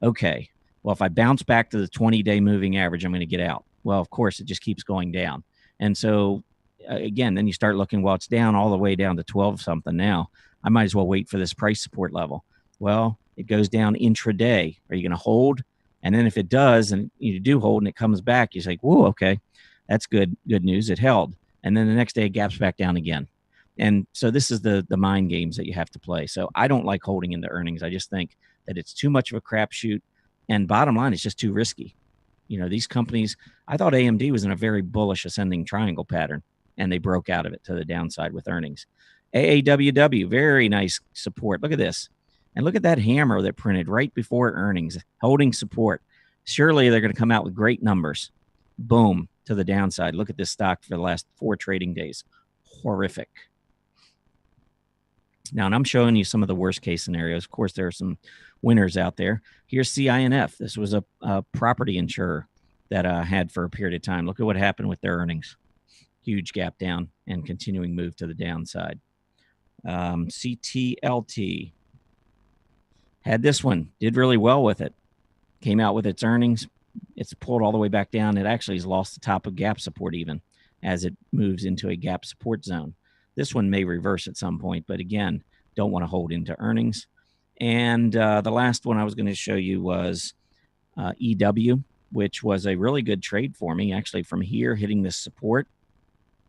Okay, well, if I bounce back to the 20-day moving average, I'm going to get out. Well, of course, it just keeps going down. And so, again, then you start looking, well, it's down all the way down to 12 something now. I might as well wait for this price support level. Well, it goes down intraday. Are you going to hold? And then if it does, and you do hold and it comes back, you say, whoa, okay, that's good news. It held. And then the next day it gaps back down again. And so this is the mind games that you have to play. So I don't like holding into earnings. I just think that it's too much of a crapshoot. And bottom line, it's just too risky. These companies, I thought AMD was in a very bullish ascending triangle pattern, and they broke out of it to the downside with earnings. AAWW, very nice support. Look at this. And look at that hammer that printed right before earnings, holding support. Surely they're going to come out with great numbers. Boom, to the downside. Look at this stock for the last 4 trading days. Horrific. Now, and I'm showing you some of the worst case scenarios. Of course, there are some winners out there. Here's CINF. This was a property insurer that had for a period of time. Look at what happened with their earnings. Huge gap down and continuing move to the downside. CTLT had this one, did really well with it. Came out with its earnings. It's pulled all the way back down. It actually has lost the top of gap support even as it moves into a gap support zone. This one may reverse at some point, but again, don't want to hold into earnings. And the last one I was going to show you was EW, which was a really good trade for me. Actually, from here, hitting this support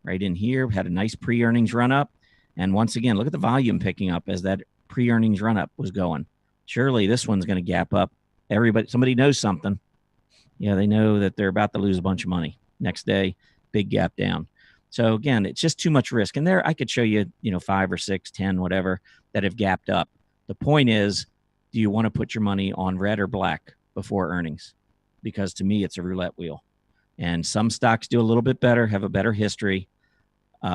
right in here, had a nice pre-earnings run up. And once again, look at the volume picking up as that pre-earnings run up was going. Surely this one's going to gap up. Somebody knows something. Yeah, they know that they're about to lose a bunch of money. Next day, big gap down. So again, it's just too much risk. And there I could show you, 5 or 6, 10, whatever, that have gapped up. The point is, do you want to put your money on red or black before earnings? Because to me, it's a roulette wheel. And some stocks do a little bit better, have a better history,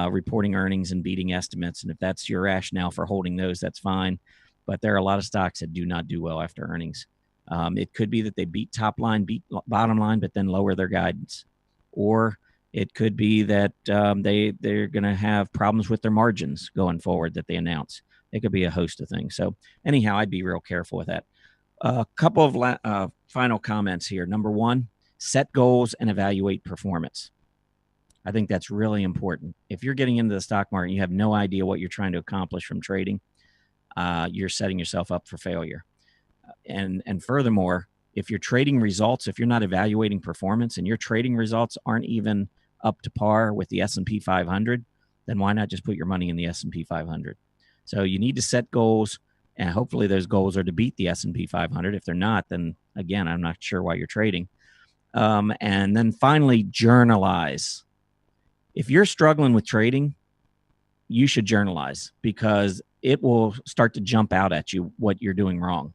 reporting earnings and beating estimates. And if that's your rationale for holding those, that's fine. But there are a lot of stocks that do not do well after earnings. It could be that they beat top line, beat bottom line, but then lower their guidance. Or it could be that they're going to have problems with their margins going forward that they announce. It could be a host of things. So anyhow, I'd be real careful with that. A couple of final comments here. Number one, set goals and evaluate performance. I think that's really important. If you're getting into the stock market and you have no idea what you're trying to accomplish from trading, you're setting yourself up for failure. And furthermore, if you're trading results, if you're not evaluating performance and your trading results aren't even up to par with the S&P 500, then why not just put your money in the S&P 500? So you need to set goals, and hopefully those goals are to beat the S&P 500. If they're not, then again, I'm not sure why you're trading. And then finally, journalize. If you're struggling with trading, you should journalize because it will start to jump out at you what you're doing wrong.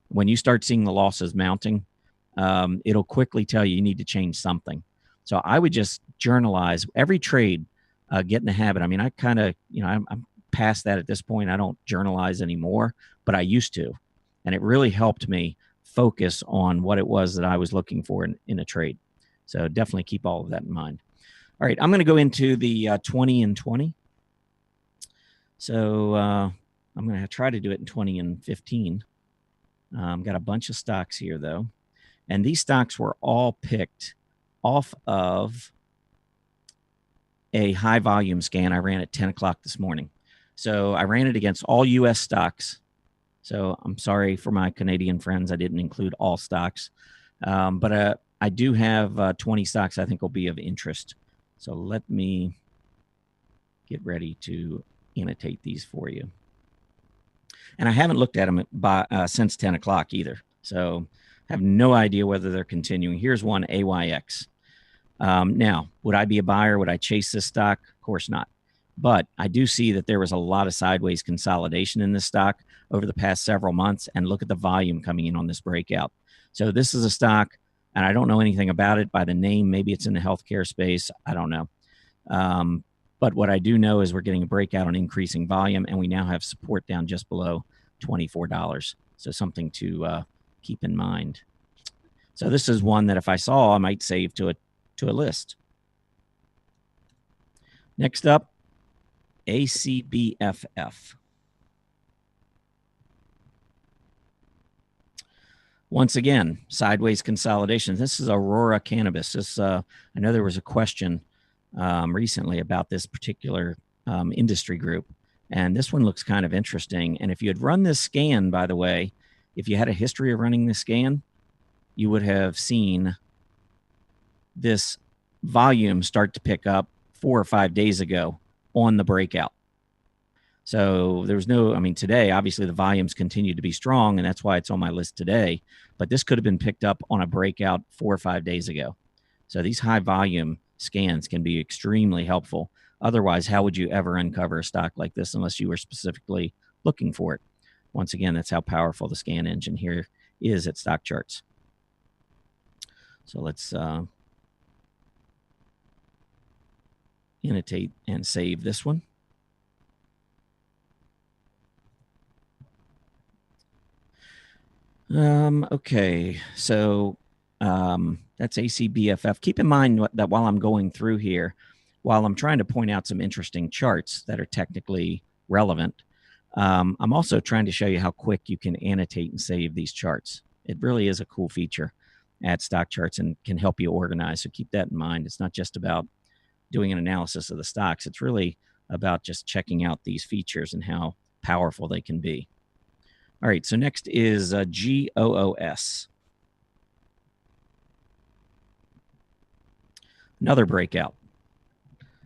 When you start seeing the losses mounting, it'll quickly tell you need to change something. So I would just journalize every trade, get in the habit. I mean, I kind of, I'm past that at this point. I don't journalize anymore, but I used to. And it really helped me focus on what it was that I was looking for in a trade. So definitely keep all of that in mind. All right, I'm going to go into the 20 and 20. So I'm going to try to do it in 20 and 15. Got a bunch of stocks here, though. And these stocks were all picked off of a high volume scan I ran at 10 o'clock this morning. So I ran it against all U.S. stocks. So I'm sorry for my Canadian friends. I didn't include all stocks. But I do have 20 stocks I think will be of interest. So let me get ready to annotate these for you. And I haven't looked at them since 10 o'clock either. So I have no idea whether they're continuing. Here's one, AYX. Now, would I be a buyer? Would I chase this stock? Of course not. But I do see that there was a lot of sideways consolidation in this stock over the past several months. And look at the volume coming in on this breakout. So this is a stock, and I don't know anything about it by the name. Maybe it's in the healthcare space. I don't know. But what I do know is we're getting a breakout on increasing volume, and we now have support down just below $24. So something to keep in mind. So this is one that if I saw, I might save to a list. Next up, ACBFF. Once again, sideways consolidation. This is Aurora Cannabis. This I know there was a question recently about this particular industry group, and this one looks kind of interesting. And if you had run this scan, by the way, if you had a history of running this scan, you would have seen this volume start to pick up 4 or 5 days ago on the breakout. So there was no, I mean, today, obviously the volumes continue to be strong, and that's why it's on my list today. But this could have been picked up on a breakout 4 or 5 days ago. So these high volume scans can be extremely helpful. Otherwise, how would you ever uncover a stock like this unless you were specifically looking for it? Once again, that's how powerful the scan engine here is at Stock Charts. So let's annotate and save this one. Okay, so that's ACBFF. Keep in mind that while I'm going through here, while I'm trying to point out some interesting charts that are technically relevant, I'm also trying to show you how quick you can annotate and save these charts. It really is a cool feature at Stock Charts and can help you organize. So keep that in mind. It's not just about doing an analysis of the stocks. It's really about just checking out these features and how powerful they can be. All right, so next is GOOS. Another breakout.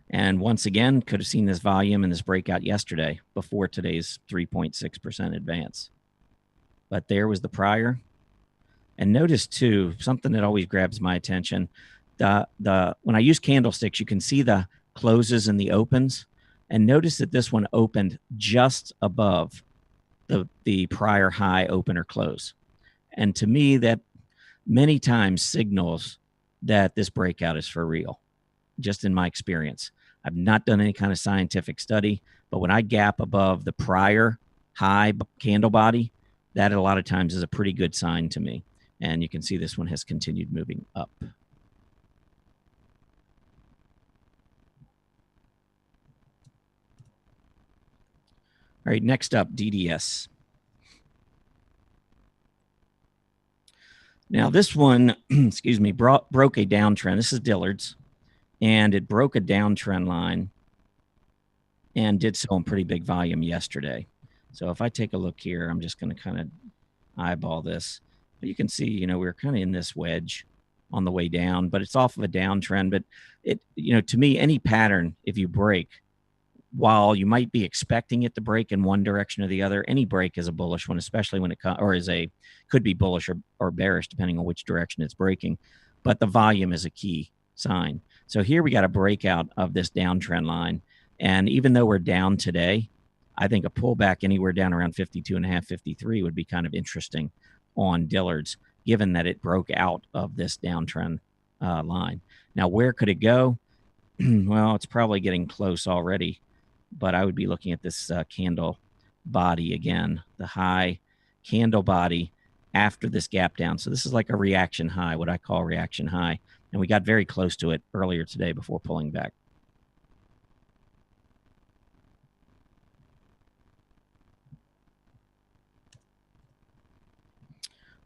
And once again, could have seen this volume and this breakout yesterday before today's 3.6% advance. But there was the prior. And notice, too, something that always grabs my attention. When I use candlesticks, you can see the closes and the opens. And notice that this one opened just above the prior high, open, or close. And to me, that many times signals that this breakout is for real, just in my experience. I've not done any kind of scientific study, but when I gap above the prior high candle body, that a lot of times is a pretty good sign to me. And you can see this one has continued moving up. All right, next up, DDS. Now, this one, excuse me, broke a downtrend. This is Dillards, and it broke a downtrend line and did so in pretty big volume yesterday. So if I take a look here, I'm just going to kind of eyeball this. But you can see, you know, we're kind of in this wedge on the way down, but it's off of a downtrend. But it, you know, to me, any pattern, if you break, while you might be expecting it to break in one direction or the other, any break is a bullish one, especially when it could be bullish or bearish, depending on which direction it's breaking. But the volume is a key sign. So here we got a breakout of this downtrend line. And even though we're down today, I think a pullback anywhere down around 52.5, 53 would be kind of interesting on Dillards, given that it broke out of this downtrend line. Now, where could it go? Well, it's probably getting close already, but I would be looking at this candle body again, the high candle body after this gap down. So this is like a reaction high, what I call reaction high. And we got very close to it earlier today before pulling back.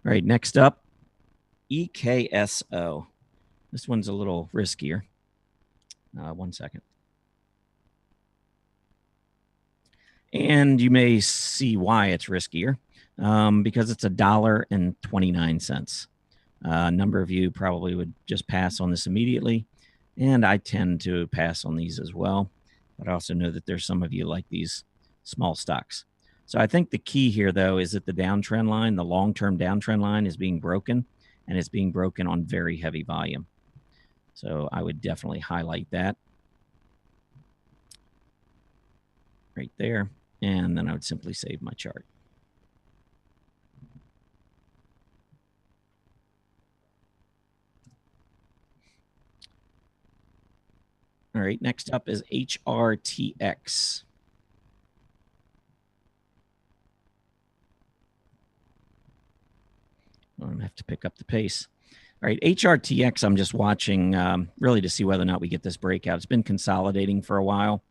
All right, next up, EKSO. This one's a little riskier. 1 second. And you may see why it's riskier, because it's $1.29. A number of you probably would just pass on this immediately, and I tend to pass on these as well. But I also know that there's some of you like these small stocks. So I think the key here, though, is that the downtrend line, the long-term downtrend line, is being broken, and it's being broken on very heavy volume. So I would definitely highlight that right there, and then I would simply save my chart. All right, next up is HRTX. I'm going to have to pick up the pace. All right, HRTX, I'm just watching really to see whether or not we get this breakout. It's been consolidating for a while.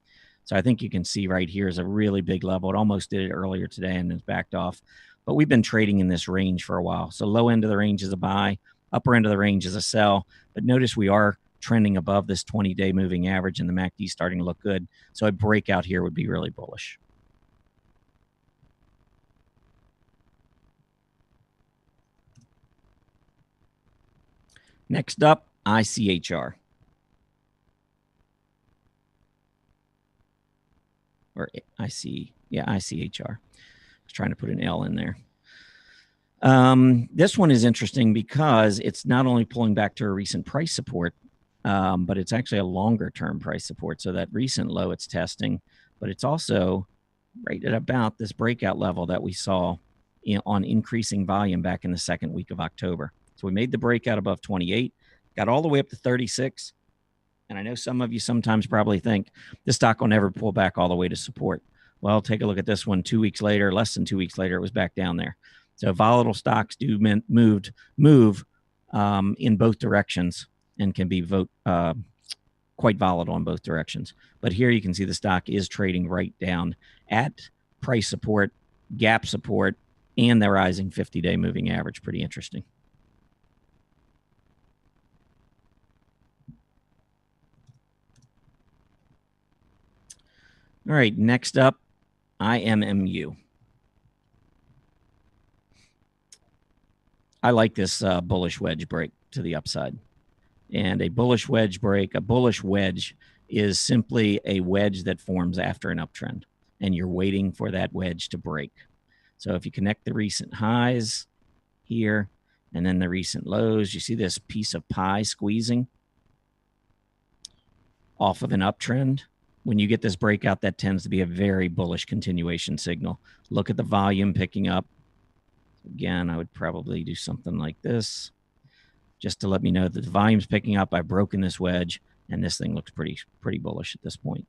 So I think you can see right here is a really big level. It almost did it earlier today and it's backed off. But we've been trading in this range for a while. So low end of the range is a buy, upper end of the range is a sell. But notice we are trending above this 20-day moving average and the MACD is starting to look good. So a breakout here would be really bullish. Next up, ICHR. Or ICHR. I was trying to put an L in there. This one is interesting because it's not only pulling back to a recent price support, but it's actually a longer term price support. So that recent low it's testing, but it's also right at about this breakout level that we saw on increasing volume back in the second week of October. So we made the breakout above 28, got all the way up to 36. And I know some of you sometimes probably think the stock will never pull back all the way to support. Well, take a look at this one 2 weeks later, less than 2 weeks later, it was back down there. So volatile stocks do move in both directions and can be quite volatile in both directions. But here you can see the stock is trading right down at price support, gap support, and the rising 50-day moving average. Pretty interesting. All right, next up, IMMU. I like this bullish wedge break to the upside. And a bullish wedge break, a bullish wedge is simply a wedge that forms after an uptrend. And you're waiting for that wedge to break. So if you connect the recent highs here and then the recent lows, you see this piece of pie squeezing off of an uptrend. When you get this breakout, that tends to be a very bullish continuation signal. Look at the volume picking up. Again, I would probably do something like this just to let me know that the volume's picking up. I've broken this wedge, and this thing looks pretty bullish at this point.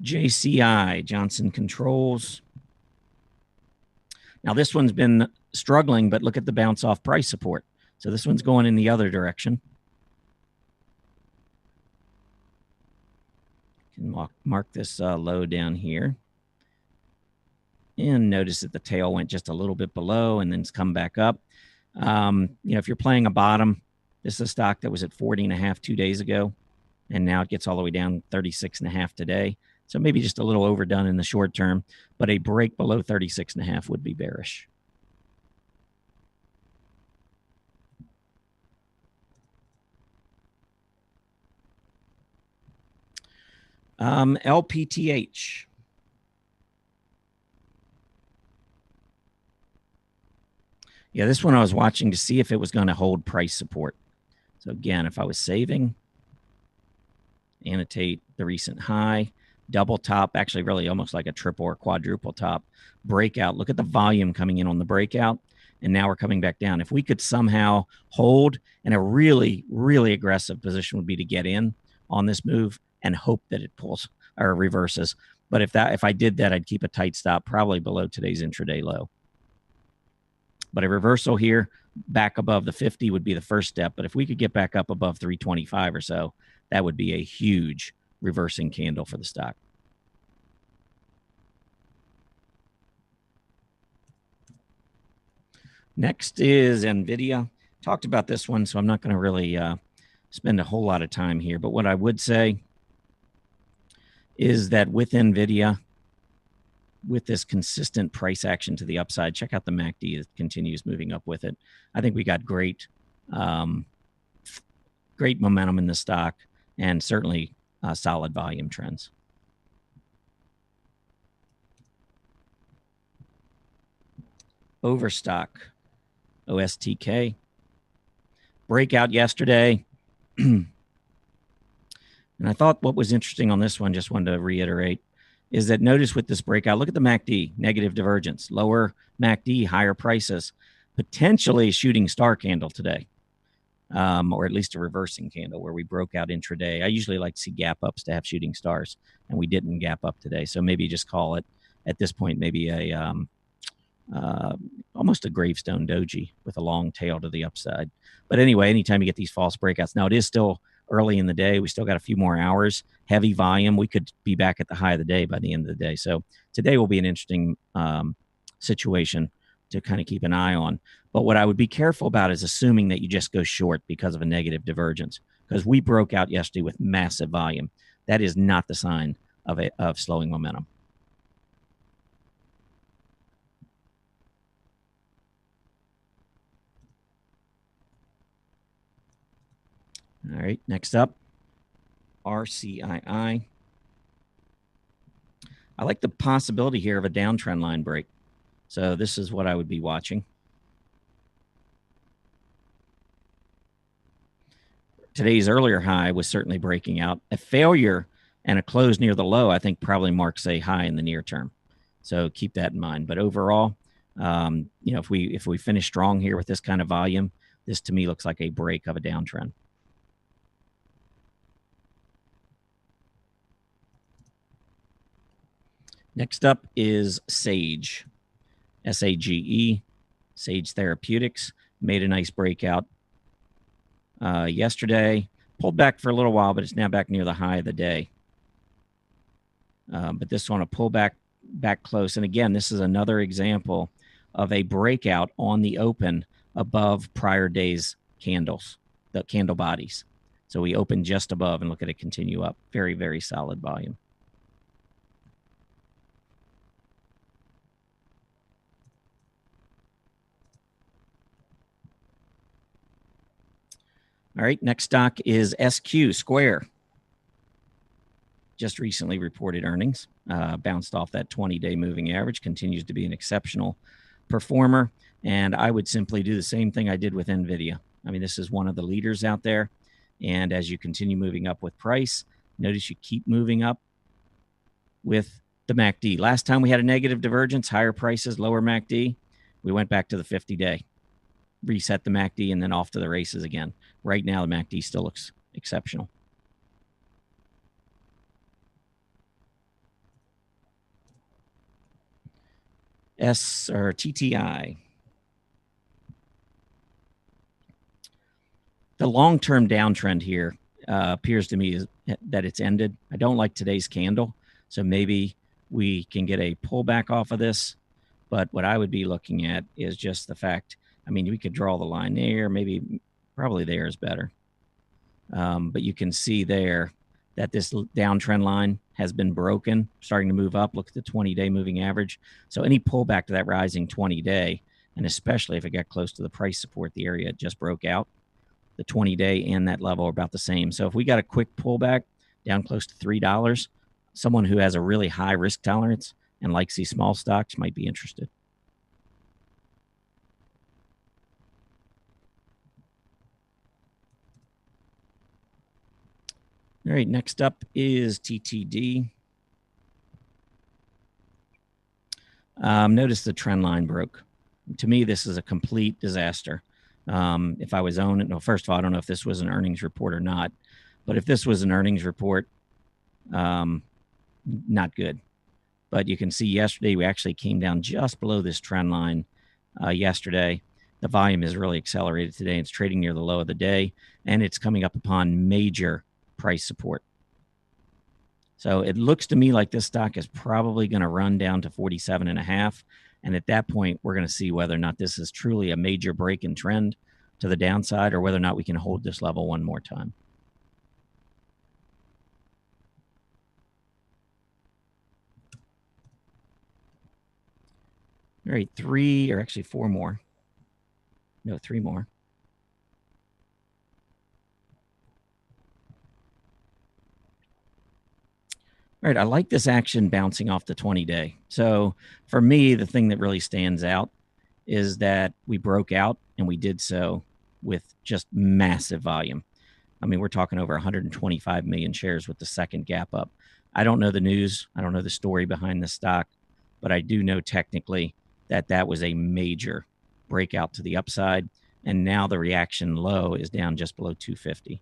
JCI, Johnson Controls. Now, this one's been struggling, but look at the bounce off price support. So this one's going in the other direction. You can mark this low down here. And notice that the tail went just a little bit below and then it's come back up. If you're playing a bottom, this is a stock that was at 40.5 2 days ago, and now it gets all the way down 36.5 today. So maybe just a little overdone in the short term, but a break below 36.5 would be bearish. LPTH. Yeah, this one I was watching to see if it was going to hold price support. So again, if I was saving, annotate the recent high, double top, actually really almost like a triple or quadruple top breakout. Look at the volume coming in on the breakout. and now we're coming back down. If we could somehow hold, and a really, really aggressive position would be to get in on this move and hope that it pulls or reverses. But if I did that, I'd keep a tight stop probably below today's intraday low. But a reversal here back above the 50 would be the first step. But if we could get back up above 325 or so, that would be a huge reversing candle for the stock. Next is NVIDIA. Talked about this one, so I'm not going to really spend a whole lot of time here. But what I would say is that with NVIDIA, with this consistent price action to the upside, check out the MACD. It continues moving up with it. I think we got great momentum in the stock, and certainly solid volume trends. Overstock, OSTK. Breakout yesterday. And I thought what was interesting on this one, just wanted to reiterate, is that notice with this breakout, look at the MACD, negative divergence, lower MACD, higher prices, potentially shooting star candle today, or at least a reversing candle where we broke out intraday. I usually like to see gap ups to have shooting stars, and we didn't gap up today. So maybe just call it, at this point, maybe a almost a gravestone doji with a long tail to the upside. But anyway, anytime you get these false breakouts, now it is still early in the day. We still got a few more hours, heavy volume. We could be back at the high of the day by the end of the day. So today will be an interesting situation to kind of keep an eye on. But what I would be careful about is assuming that you just go short because of a negative divergence, because we broke out yesterday with massive volume. That is not the sign of slowing momentum. All right, next up, RCII. I like the possibility here of a downtrend line break. So this is what I would be watching. Today's earlier high was certainly breaking out. A failure and a close near the low, I think, probably marks a high in the near term. So keep that in mind. But overall, if we finish strong here with this kind of volume, this to me looks like a break of a downtrend. Next up is Sage, SAGE, Sage Therapeutics. Made a nice breakout yesterday. Pulled back for a little while, but it's now back near the high of the day. But this one, a pullback back close. And again, this is another example of a breakout on the open above prior day's candles, the candle bodies. So we open just above and look at it continue up. Very, very solid volume. All right, next stock is SQ, Square. Just recently reported earnings, bounced off that 20-day moving average, continues to be an exceptional performer. And I would simply do the same thing I did with NVIDIA. I mean, this is one of the leaders out there. And as you continue moving up with price, notice you keep moving up with the MACD. Last time we had a negative divergence, higher prices, lower MACD, we went back to the 50-day. Reset the MACD, and then off to the races again. Right now, the MACD still looks exceptional. SRTTI. The long-term downtrend here appears to me that it's ended. I don't like today's candle, so maybe we can get a pullback off of this. But what I would be looking at is just the fact, I mean, we could draw the line there. Maybe, probably there is better. But you can see there that this downtrend line has been broken, starting to move up. Look at the 20-day moving average. So any pullback to that rising 20-day, and especially if it got close to the price support, the area it just broke out, the 20-day and that level are about the same. So if we got a quick pullback down close to $3, someone who has a really high risk tolerance and likes these small stocks might be interested. All right, next up is TTD. Notice the trend line broke. to me, this is a complete disaster. If I was owning it, no, first of all, I don't know if this was an earnings report or not, but if this was an earnings report, not good. But you can see yesterday we actually came down just below this trend line yesterday. The volume is really accelerated today. It's trading near the low of the day, and it's coming up upon major price support. So it looks to me like this stock is probably going to run down to 47.5. And at that point, we're going to see whether or not this is truly a major break in trend to the downside or whether or not we can hold this level one more time. All right, three, or actually four more. No, three more. All right, I like this action bouncing off the 20-day. So for me, the thing that really stands out is that we broke out, and we did so with just massive volume. I mean, we're talking over 125 million shares with the second gap up. I don't know the news. I don't know the story behind the stock, but I do know technically that that was a major breakout to the upside. And now the reaction low is down just below 250.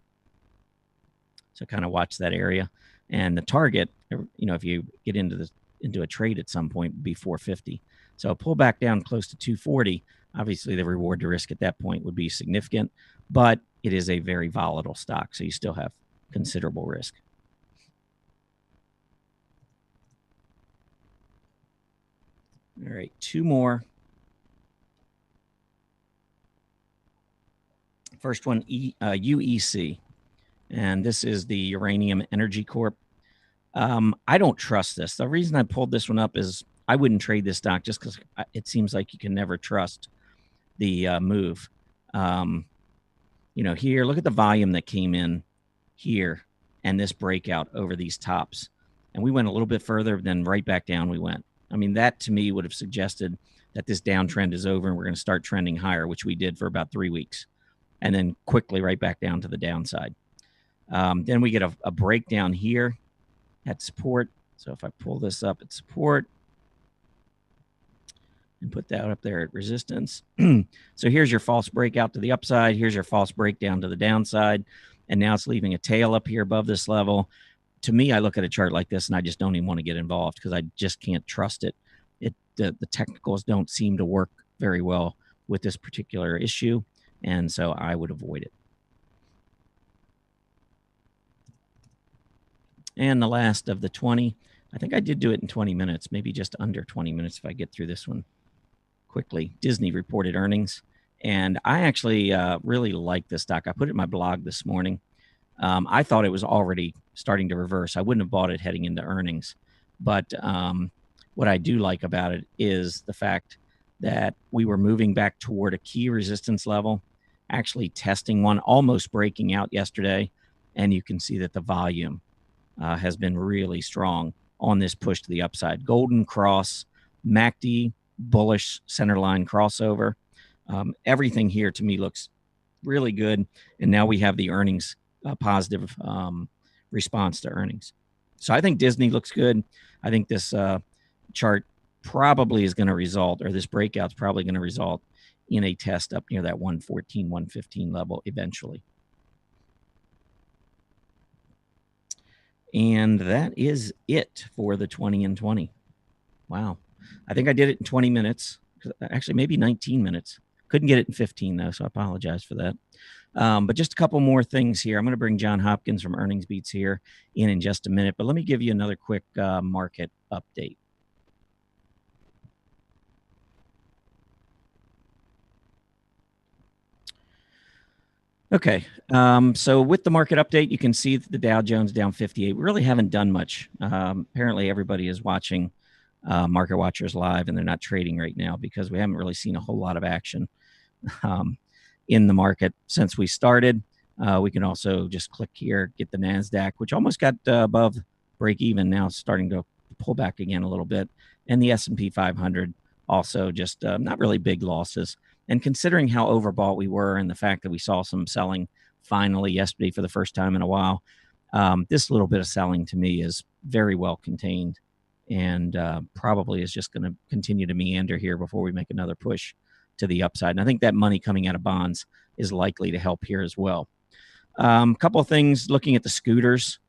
So kind of watch that area. And the target, if you get into a trade at some point, would be 450. So pull back down close to 240. Obviously, the reward to risk at that point would be significant, but it is a very volatile stock, so you still have considerable risk. All right, two more. First one, UEC, and this is the Uranium Energy Corp. I don't trust this. The reason I pulled this one up is I wouldn't trade this stock just because it seems like you can never trust the move. Here, look at the volume that came in here and this breakout over these tops. And we went a little bit further, then right back down we went. I mean, that to me would have suggested that this downtrend is over and we're going to start trending higher, which we did for about 3 weeks, and then quickly right back down to the downside. Then we get a breakdown here at support. So if I pull this up at support and put that up there at resistance. So here's your false breakout to the upside. Here's your false breakdown to the downside. And now it's leaving a tail up here above this level. To me, I look at a chart like this and I just don't even want to get involved because I just can't trust it. The technicals don't seem to work very well with this particular issue. And so I would avoid it. And the last of the 20, I think I did do it in 20 minutes, maybe just under 20 minutes if I get through this one quickly. Disney reported earnings, and I actually really like this stock. I put it in my blog this morning. I thought it was already starting to reverse. I wouldn't have bought it heading into earnings, but what I do like about it is the fact that we were moving back toward a key resistance level, actually testing one, almost breaking out yesterday, and you can see that the volume has been really strong on this push to the upside. Golden cross, MACD, bullish centerline crossover. Everything here to me looks really good. And now we have the earnings positive response to earnings. So I think Disney looks good. I think this chart probably is going to result, or this breakout is probably going to result in a test up near that 114, 115 level eventually. And that is it for the 20 and 20. Wow. I think I did it in 20 minutes. Actually, maybe 19 minutes. Couldn't get it in 15, though, so I apologize for that. But just a couple more things here. I'm going to bring John Hopkins from Earnings Beats here in just a minute. But let me give you another quick market update. Okay, so with the market update, you can see the Dow Jones down 58. We really haven't done much. Apparently, everybody is watching Market Watchers live, and they're not trading right now because we haven't really seen a whole lot of action in the market since we started. We can also just click here, get the NASDAQ, which almost got above break even. Now it's starting to pull back again a little bit. And the S&P 500 also just not really big losses. And considering how overbought we were and the fact that we saw some selling finally yesterday for the first time in a while, this little bit of selling to me is very well contained and probably is just going to continue to meander here before we make another push to the upside. And I think that money coming out of bonds is likely to help here as well. A couple of things looking at the scooters.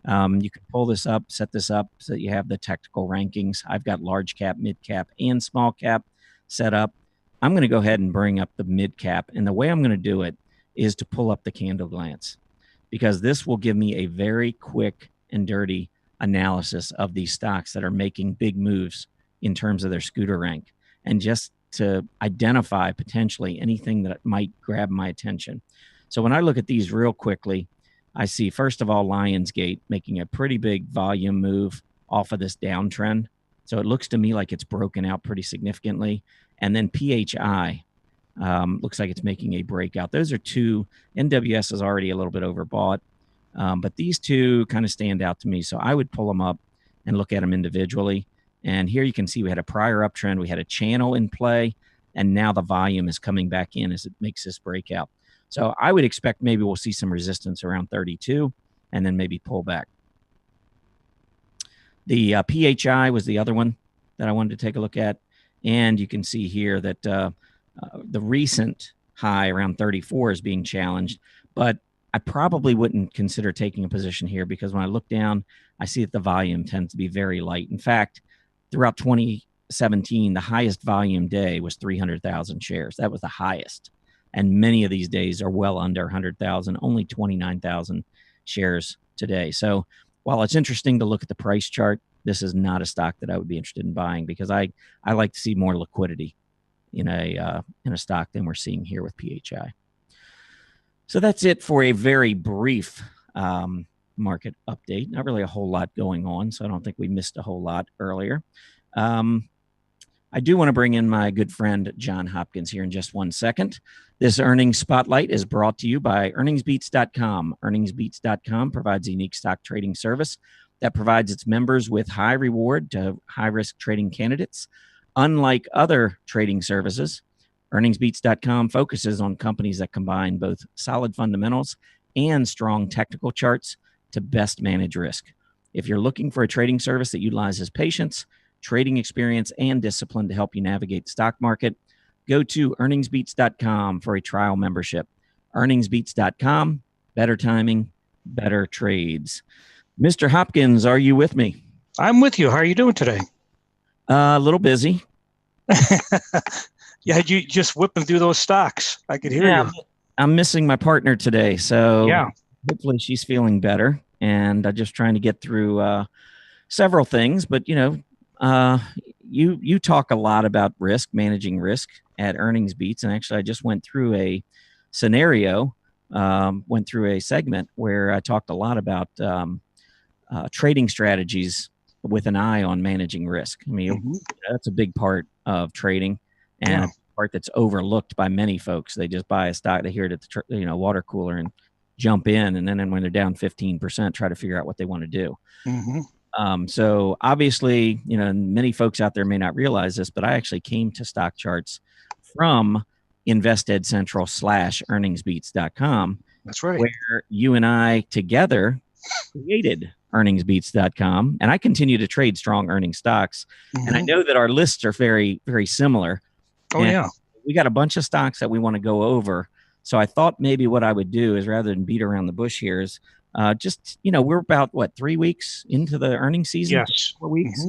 You can pull this up, set this up so that you have the technical rankings. I've got large cap, mid cap, and small cap set up. I'm going to go ahead and bring up the mid cap. And the way I'm going to do it is to pull up the candle glance, because this will give me a very quick and dirty analysis of these stocks that are making big moves in terms of their scooter rank, and just to identify potentially anything that might grab my attention. So when I look at these real quickly, I see, first of all, Lionsgate making a pretty big volume move off of this downtrend. So it looks to me like it's broken out pretty significantly. And then PHI looks like it's making a breakout. Those are two. NWS is already a little bit overbought, but these two kind of stand out to me. So I would pull them up and look at them individually. And here you can see we had a prior uptrend. We had a channel in play, and now the volume is coming back in as it makes this breakout. So I would expect maybe we'll see some resistance around 32 and then maybe pull back. The PHI was the other one that I wanted to take a look at. And you can see here that the recent high around 34 is being challenged. But I probably wouldn't consider taking a position here, because when I look down, I see that the volume tends to be very light. In fact, throughout 2017, the highest volume day was 300,000 shares. That was the highest. And many of these days are well under 100,000, only 29,000 shares today. So while it's interesting to look at the price chart, this is not a stock that I would be interested in buying, because I like to see more liquidity in a stock than we're seeing here with PHI. So that's it for a very brief market update. Not really a whole lot going on, so I don't think we missed a whole lot earlier. I do want to bring in my good friend John Hopkins here in just 1 second. This earnings spotlight is brought to you by earningsbeats.com. Earningsbeats.com provides a unique stock trading service that provides its members with high reward to high risk trading candidates. Unlike other trading services, earningsbeats.com focuses on companies that combine both solid fundamentals and strong technical charts to best manage risk. If you're looking for a trading service that utilizes patience, trading experience, and discipline to help you navigate the stock market, go to earningsbeats.com for a trial membership. Earningsbeats.com, better timing, better trades. Mr. Hopkins, are you with me? I'm with you. How are you doing today? A little busy. Yeah, you just whipping through those stocks. I could hear you. I'm missing my partner today, so yeah, hopefully she's feeling better. And I'm just trying to get through several things. But, you talk a lot about risk, managing risk at Earnings Beats. And actually, I just went through a scenario, went through a segment where I talked a lot about trading strategies with an eye on managing risk. I mean, that's a big part of trading, and a part that's overlooked by many folks. They just buy a stock, they hear it at the water cooler and jump in, and then when they're down 15%, try to figure out what they want to do. So obviously, many folks out there may not realize this, but I actually came to stock charts from InvestEd Central /earningsbeats.com. That's right. Where you and I together created earningsbeats.com, and I continue to trade strong earning stocks. And I know that our lists are very, very similar. Oh, and we got a bunch of stocks that we want to go over. So I thought maybe what I would do is, rather than beat around the bush here, is we're about 3 weeks into the earnings season. Yes. 4 weeks.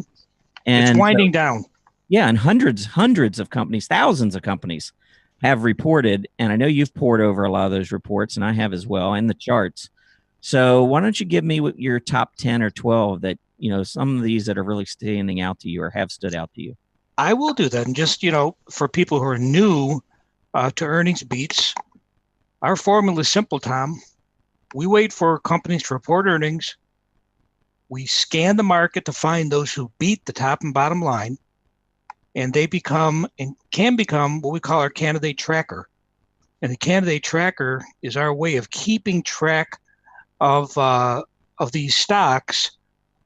And it's winding down. Yeah. And hundreds of companies, thousands of companies have reported. And I know you've poured over a lot of those reports, and I have as well, and the charts. So why don't you give me your top 10 or 12 that, some of these that are really standing out to you or have stood out to you? I will do that. And just, for people who are new to Earnings Beats, our formula is simple, Tom. We wait for companies to report earnings. We scan the market to find those who beat the top and bottom line, and they become and can become what we call our candidate tracker. And the candidate tracker is our way of keeping track of these stocks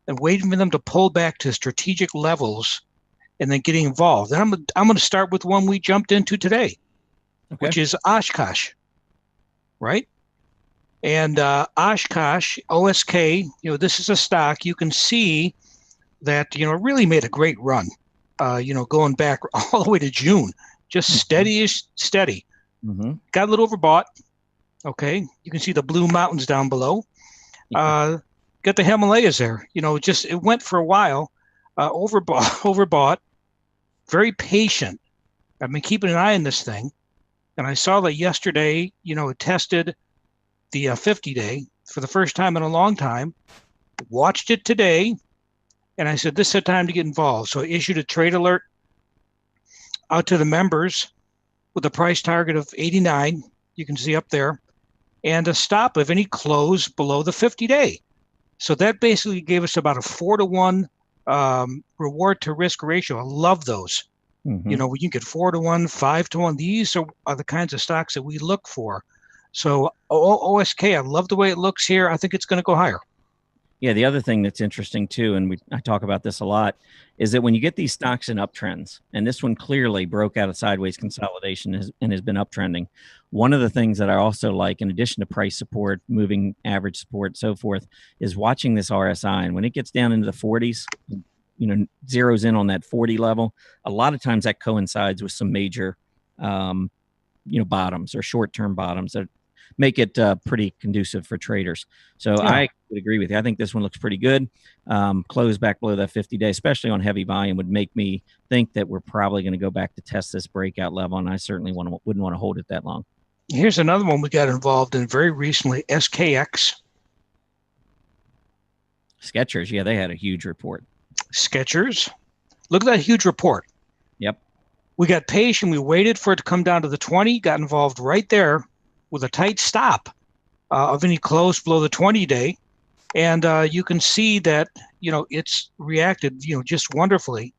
and waiting for them to pull back to strategic levels and then getting involved. And I'm going to start with one we jumped into today, which is Oshkosh, right? And Oshkosh, OSK, this is a stock you can see that, really made a great run, going back all the way to June. just steady as steady. Mm-hmm. Got a little overbought. Okay, you can see the blue mountains down below. Got the Himalayas there. It went for a while. Overbought. Very patient. I've been keeping an eye on this thing, and I saw that yesterday. It tested the 50-day for the first time in a long time. Watched it today, and I said this is the time to get involved. So I issued a trade alert out to the members with a price target of 89. You can see up there. And a stop of any close below the 50-day. So that basically gave us about a 4-to-1 reward to risk ratio. I love those. Mm-hmm. We can get 4-to-1, 5-to-1. These are the kinds of stocks that we look for. So OSK, I love the way it looks here. I think it's going to go higher. Yeah, the other thing that's interesting too, and I talk about this a lot, is that when you get these stocks in uptrends, and this one clearly broke out of sideways consolidation and has been uptrending. One of the things that I also like, in addition to price support, moving average support, so forth, is watching this RSI. And when it gets down into the 40s, zeroes in on that 40 level, a lot of times that coincides with some major, bottoms or short-term bottoms that make it pretty conducive for traders. So yeah. I would agree with you. I think this one looks pretty good. Close back below that 50-day, especially on heavy volume, would make me think that we're probably going to go back to test this breakout level, and I certainly wouldn't want to hold it that long. Here's another one we got involved in very recently, SKX. Skechers, yeah, they had a huge report. Skechers. Look at that huge report. Yep. We got patient. We waited for it to come down to the 20, got involved right there with a tight stop of any close below the 20-day. And you can see that, it's reacted, just wonderfully.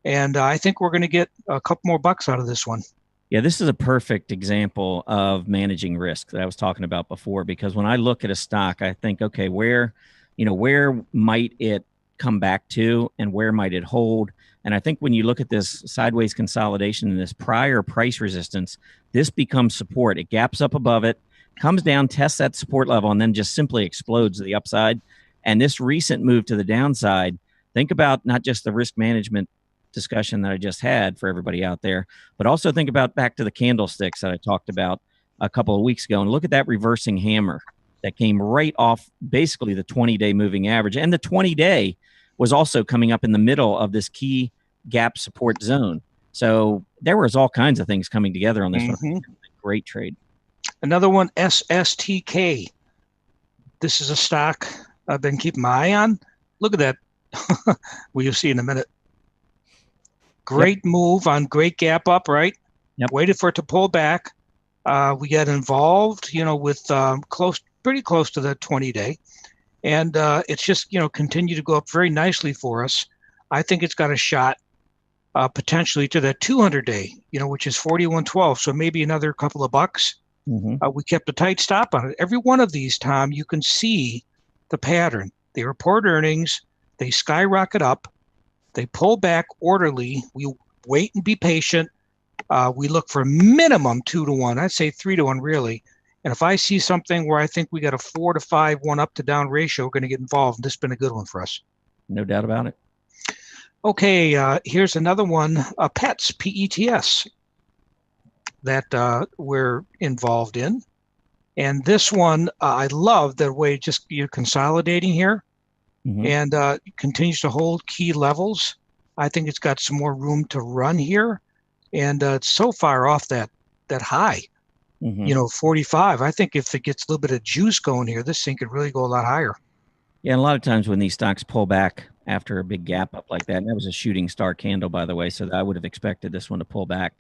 And I think we're going to get a couple more bucks out of this one. Yeah, this is a perfect example of managing risk that I was talking about before, because when I look at a stock, I think, okay, where might it come back to and where might it hold? And I think when you look at this sideways consolidation and this prior price resistance, this becomes support. It gaps up above it, comes down, tests that support level, and then just simply explodes to the upside. And this recent move to the downside, think about not just the risk management discussion that I just had for everybody out there, but also think about back to the candlesticks that I talked about a couple of weeks ago, and look at that reversing hammer that came right off basically the 20-day moving average. And the 20-day was also coming up in the middle of this key gap support zone. So there was all kinds of things coming together on this one. Great trade. Another one, SSTK. This is a stock I've been keeping my eye on. Look at that. Well, you'll see in a minute. Great move on great gap up, right? Yep. Waited for it to pull back. We got involved, with pretty close to the 20-day. And it's just, continued to go up very nicely for us. I think it's got a shot potentially to that 200-day, which is 41.12. So maybe another couple of bucks. We kept a tight stop on it. Every one of these, Tom, you can see the pattern. They report earnings. They skyrocket up. They pull back orderly. We wait and be patient. We look for minimum 2-to-1. I'd say 3-to-1 really. And if I see something where I think we got a 4-to-5, 1 up to down ratio, we're going to get involved. This has been a good one for us. No doubt about it. Okay, here's another one, PETS, P-E-T-S, that we're involved in. And this one, I love the way just you're consolidating here. And continues to hold key levels. I think it's got some more room to run here. And it's so far off that high, 45. I think if it gets a little bit of juice going here, this thing could really go a lot higher. Yeah, and a lot of times when these stocks pull back after a big gap up like that, and that was a shooting star candle, by the way, so I would have expected this one to pull back.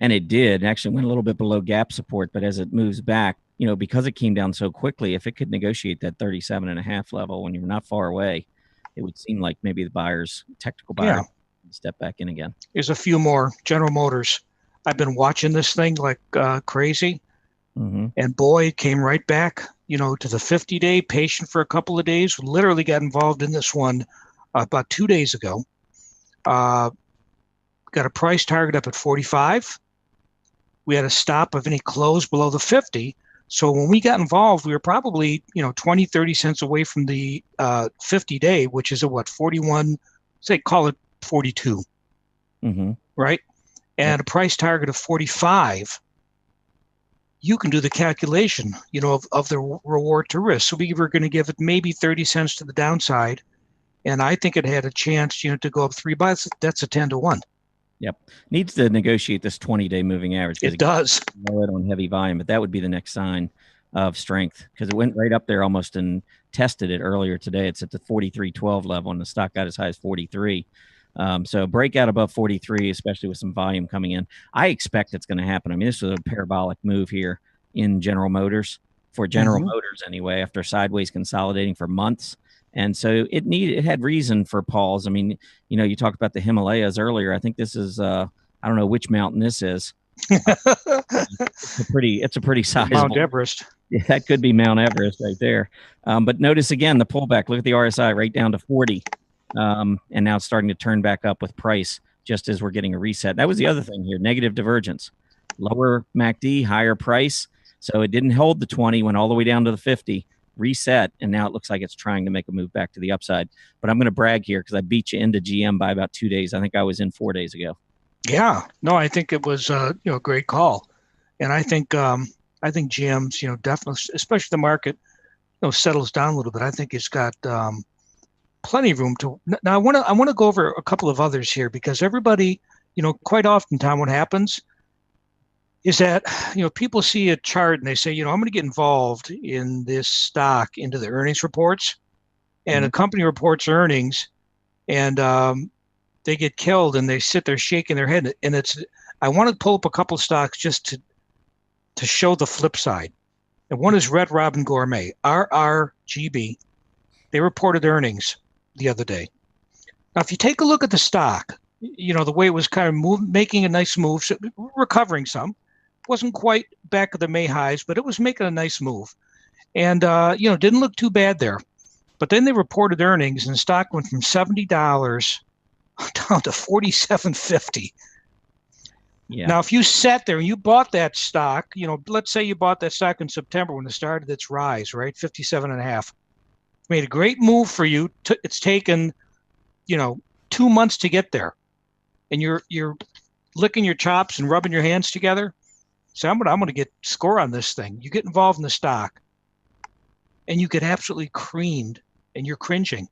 And it did. It actually went a little bit below gap support, but as it moves back, because it came down so quickly, if it could negotiate that 37.5 level when you're not far away, it would seem like maybe the technical buyer step back in again. There's a few more. General Motors. I've been watching this thing like crazy. And boy, it came right back, to the 50-day, patient for a couple of days. Literally got involved in this one about 2 days ago. Got a price target up at 45. We had a stop of any close below the 50. So when we got involved, we were probably, 20, 30 cents away from the 50-day, which is 41, say, call it 42, right? and a price target of 45, you can do the calculation, of the reward to risk. So we were going to give it maybe 30 cents to the downside, and I think it had a chance, to go up $3. That's a 10 to 1. Yep. Needs to negotiate this 20-day moving average. It does. Low it on heavy volume, but that would be the next sign of strength, because it went right up there almost and tested it earlier today. It's at the 43.12 level, and the stock got as high as 43. So breakout above 43, especially with some volume coming in. I expect it's going to happen. I mean, this was a parabolic move here in General Motors, for General Motors anyway, after sideways consolidating for months. And so it had reason for pause. I mean, you talked about the Himalayas earlier. I think this is, I don't know which mountain this is. It's a pretty sizable Mount Everest. Yeah, that could be Mount Everest right there. But notice again the pullback. Look at the RSI right down to 40, and now it's starting to turn back up with price just as we're getting a reset. That was the other thing here: negative divergence, lower MACD, higher price. So it didn't hold the 20, went all the way down to the 50, reset, and now it looks like it's trying to make a move back to the upside. But I'm going to brag here because I beat you into GM by about 2 days. I think I was in 4 days ago. Yeah, no, I think it was a great call, and I think GM's definitely, especially the market settles down a little bit. I think it's got plenty of room to. Now I want to go over a couple of others here, because everybody quite often, Tom, what happens is that people see a chart and they say, I'm going to get involved in this stock into the earnings reports, and a company reports earnings, and they get killed, and they sit there shaking their head. And I want to pull up a couple of stocks just to show the flip side. And one is Red Robin Gourmet, RRGB. They reported earnings the other day. Now, if you take a look at the stock, the way it was kind of making a nice move, so recovering some. Wasn't quite back at the May highs, but it was making a nice move. And, didn't look too bad there. But then they reported earnings, and the stock went from $70 down to $47.50. Yeah. Now, if you sat there and you bought that stock, let's say you bought that stock in September when it started its rise, right? 57.5. Made a great move for you. It's taken, 2 months to get there. And you're licking your chops and rubbing your hands together. So I'm going to get score on this thing. You get involved in the stock, and you get absolutely creamed, and you're cringing.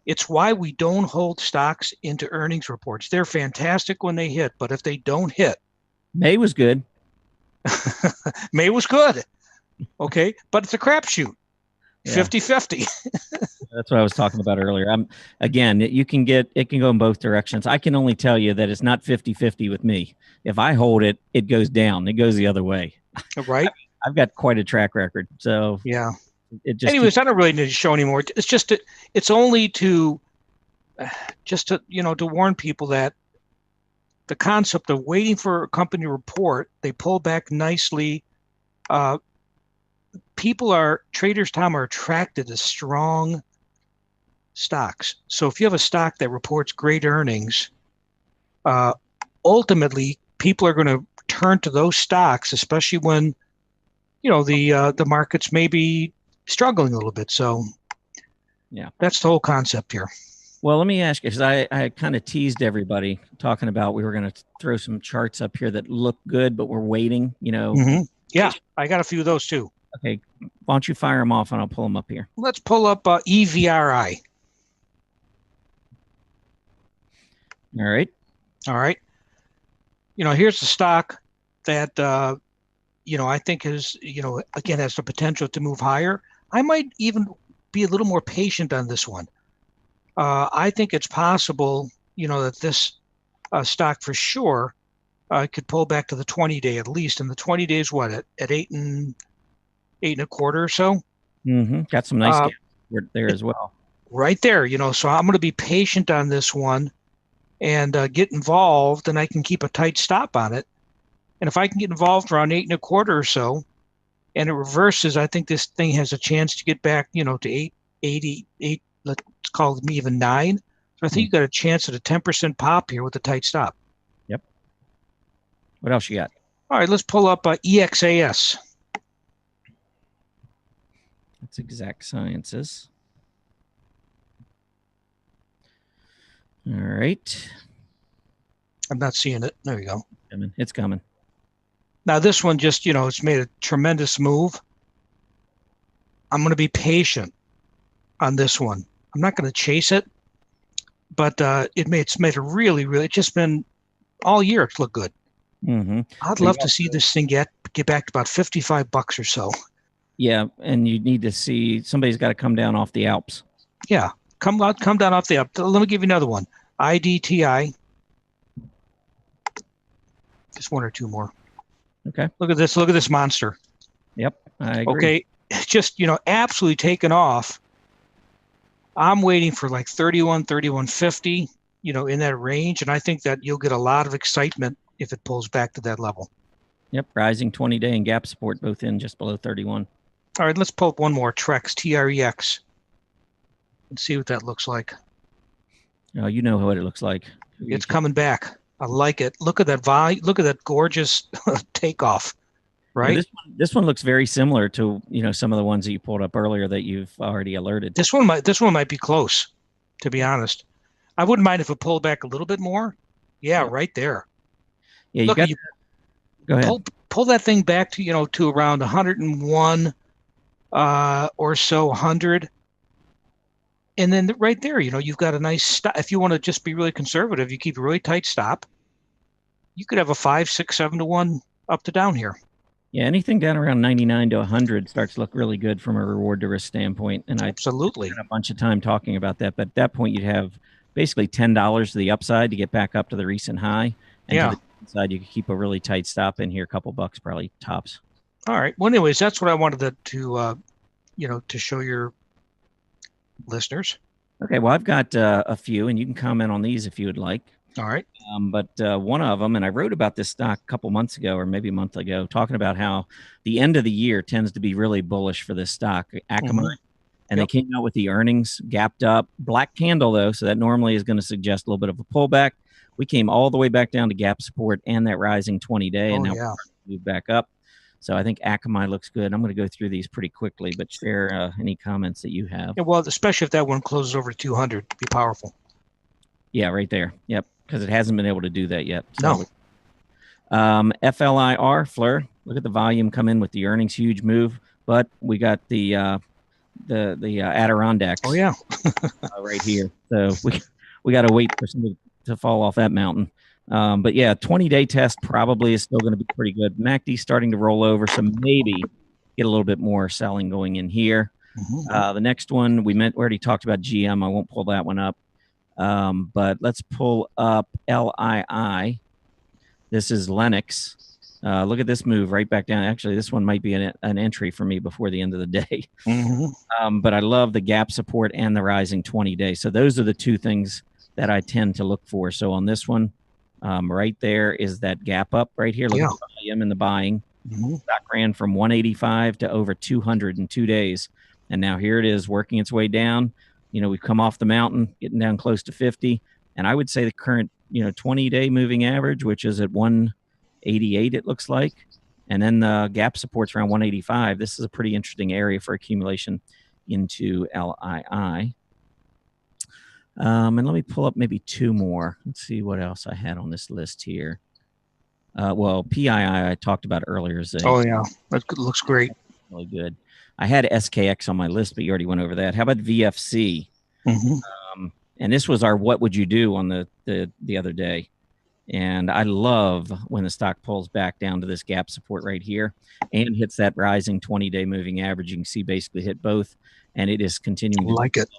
It's why we don't hold stocks into earnings reports. They're fantastic when they hit, but if they don't hit. May was good. May was good. Okay. But it's a crapshoot. 50-50. That's what I was talking about earlier. Again, it can go in both directions. I can only tell you that it's not 50-50 with me. If I hold it, it goes down. It goes the other way. Right. I've got quite a track record. So yeah. Anyways, I don't really need to show anymore. It's just it's only to warn people that the concept of waiting for a company report, they pull back nicely. Traders, Tom, are attracted to strong stocks. So if you have a stock that reports great earnings, ultimately people are going to turn to those stocks, especially when the markets may be struggling a little bit. So yeah, that's the whole concept here. Well, let me ask you, because I kind of teased everybody talking about we were going to throw some charts up here that look good, but we're waiting, Yeah, I got a few of those too. Okay, why don't you fire them off and I'll pull them up here. Let's pull up EVRI. All right. Here's the stock that I think is again has the potential to move higher. I might even be a little more patient on this one. I think it's possible that this stock for sure could pull back to the 20-day at least, and the 20 days at 8 1/4 or so. Got some nice gaps there as well. Right there, so I'm going to be patient on this one and get involved, and I can keep a tight stop on it. And if I can get involved around 8 1/4 or so, and it reverses, I think this thing has a chance to get back, to 8.88. Let's call it even 9. So I think you got a chance at a 10% pop here with a tight stop. Yep. What else you got? All right, let's pull up EXAS. That's Exact Sciences. All right. I'm not seeing it. There you go. It's coming. Now this one just, it's made a tremendous move. I'm going to be patient on this one. I'm not going to chase it, but it's made a really, it's just been all year. It's looked good. Mm-hmm. I'd love to see this thing get back to about $55 or so. Yeah, and you need to see somebody's got to come down off the Alps. Yeah, come down off the Alps. Let me give you another one. IDTI. Just one or two more. Okay. Look at this. Look at this monster. Yep, I agree. Okay, just absolutely taken off. I'm waiting for like 31, 31.50, in that range, and I think that you'll get a lot of excitement if it pulls back to that level. Yep, rising 20-day and gap support both in just below 31. All right, let's pull up one more, Trex, TREX, and see what that looks like. Oh, you know what it looks like. It's coming back. I like it. Look at that volume. Look at that gorgeous takeoff, right? Yeah, this one looks very similar to some of the ones that you pulled up earlier that you've already alerted. This one might be close, to be honest. I wouldn't mind if it pulled back a little bit more. Yeah, right there. Yeah, Look, go ahead. Pull that thing back to to around 101 or so, 100. And then right there, you've got a nice stop. If you want to just be really conservative, you keep a really tight stop. You could have a 5, 6, 7 to 1 up to down here. Yeah, anything down around 99 to 100 starts to look really good from a reward to risk standpoint. And Absolutely. I spent a bunch of time talking about that. But at that point, you'd have basically $10 to the upside to get back up to the recent high. And to the downside, you could keep a really tight stop in here, a couple bucks probably tops. All right. Well, anyways, that's what I wanted to show your listeners. Okay. Well, I've got a few, and you can comment on these if you would like. All right. But one of them, and I wrote about this stock a couple months ago, or maybe a month ago, talking about how the end of the year tends to be really bullish for this stock, Akamai. Mm-hmm. And they came out with the earnings, gapped up, black candle though, so that normally is going to suggest a little bit of a pullback. We came all the way back down to gap support and that rising 20-day, and now we're moved back up. So I think Akamai looks good. I'm going to go through these pretty quickly, but share any comments that you have. Yeah, well, especially if that one closes over 200, it'd be powerful. Yeah, right there. Yep, because it hasn't been able to do that yet. So. No. FLIR, Fleur. Look at the volume come in with the earnings, huge move. But we got the Adirondacks. Oh yeah, right here. So we got to wait for somebody to fall off that mountain. But yeah, 20-day test probably is still going to be pretty good. MACD starting to roll over, so maybe get a little bit more selling going in here. Mm-hmm. The next one we already talked about GM. I won't pull that one up. But let's pull up LII. This is Lennox. Look at this move right back down. Actually, this one might be an entry for me before the end of the day. Mm-hmm. But I love the gap support and the rising 20-day. So those are the two things that I tend to look for. So on this one, right there is that gap up right here. Look at the volume and the buying. Mm-hmm. Stock ran from 185 to over 200 in 2 days. And now here it is working its way down. We've come off the mountain, getting down close to 50. And I would say the current, 20-day moving average, which is at 188, it looks like. And then the gap support's around 185. This is a pretty interesting area for accumulation into LII. And let me pull up maybe two more. Let's see what else I had on this list here. Well, PII I talked about earlier. Oh, yeah. That looks great. Really good. I had SKX on my list, but you already went over that. How about VFC? Mm-hmm. And this was our what would you do on the other day. And I love when the stock pulls back down to this gap support right here and hits that rising 20-day moving average. You can see basically hit both, and it is continuing. I like it.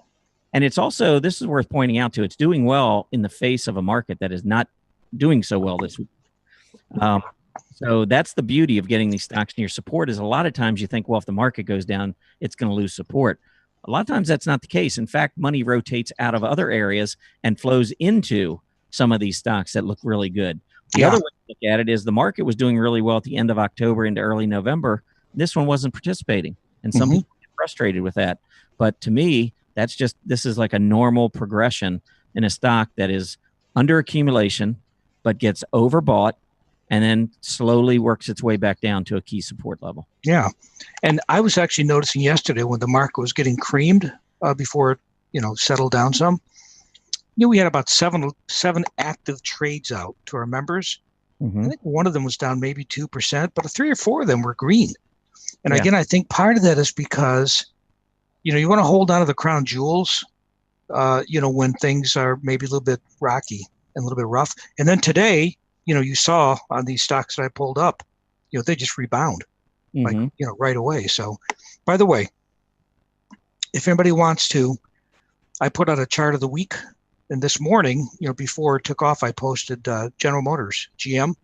And it's also, this is worth pointing out too, it's doing well in the face of a market that is not doing so well this week. So that's the beauty of getting these stocks near support is a lot of times you think, well, if the market goes down, it's going to lose support. A lot of times that's not the case. In fact, money rotates out of other areas and flows into some of these stocks that look really good. The other way to look at it is the market was doing really well at the end of October into early November. This one wasn't participating. And some people get frustrated with that. But to me, this is like a normal progression in a stock that is under accumulation, but gets overbought and then slowly works its way back down to a key support level. Yeah. And I was actually noticing yesterday when the market was getting creamed before it, settled down some, we had about seven active trades out to our members. I think one of them was down maybe 2%, but 3 or 4 of them were green. And again, I think part of that is because, you want to hold on to the crown jewels, when things are maybe a little bit rocky and a little bit rough. And then today, you saw on these stocks that I pulled up, they just rebound right away. So, by the way, if anybody wants to, I put out a chart of the week. And this morning, before it took off, I posted General Motors, GM.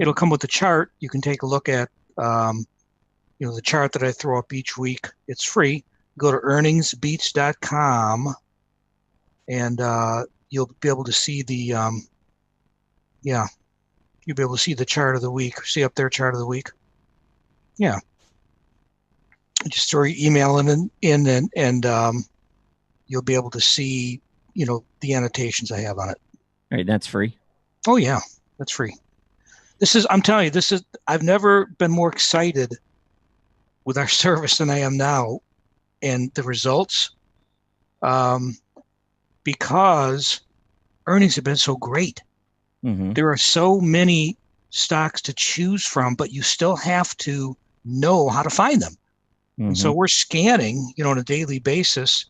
It'll come with the chart. You can take a look at, the chart that I throw up each week. It's free. Go to earningsbeats.com, and you'll be able to see the, you'll be able to see the chart of the week. See up there, chart of the week. Yeah. Just throw your email in and you'll be able to see the annotations I have on it. All right, that's free. Oh yeah, that's free. I'm telling you, I've never been more excited with our service than I am now and the results, because earnings have been so great. There are so many stocks to choose from, but you still have to know how to find them. And so we're scanning, on a daily basis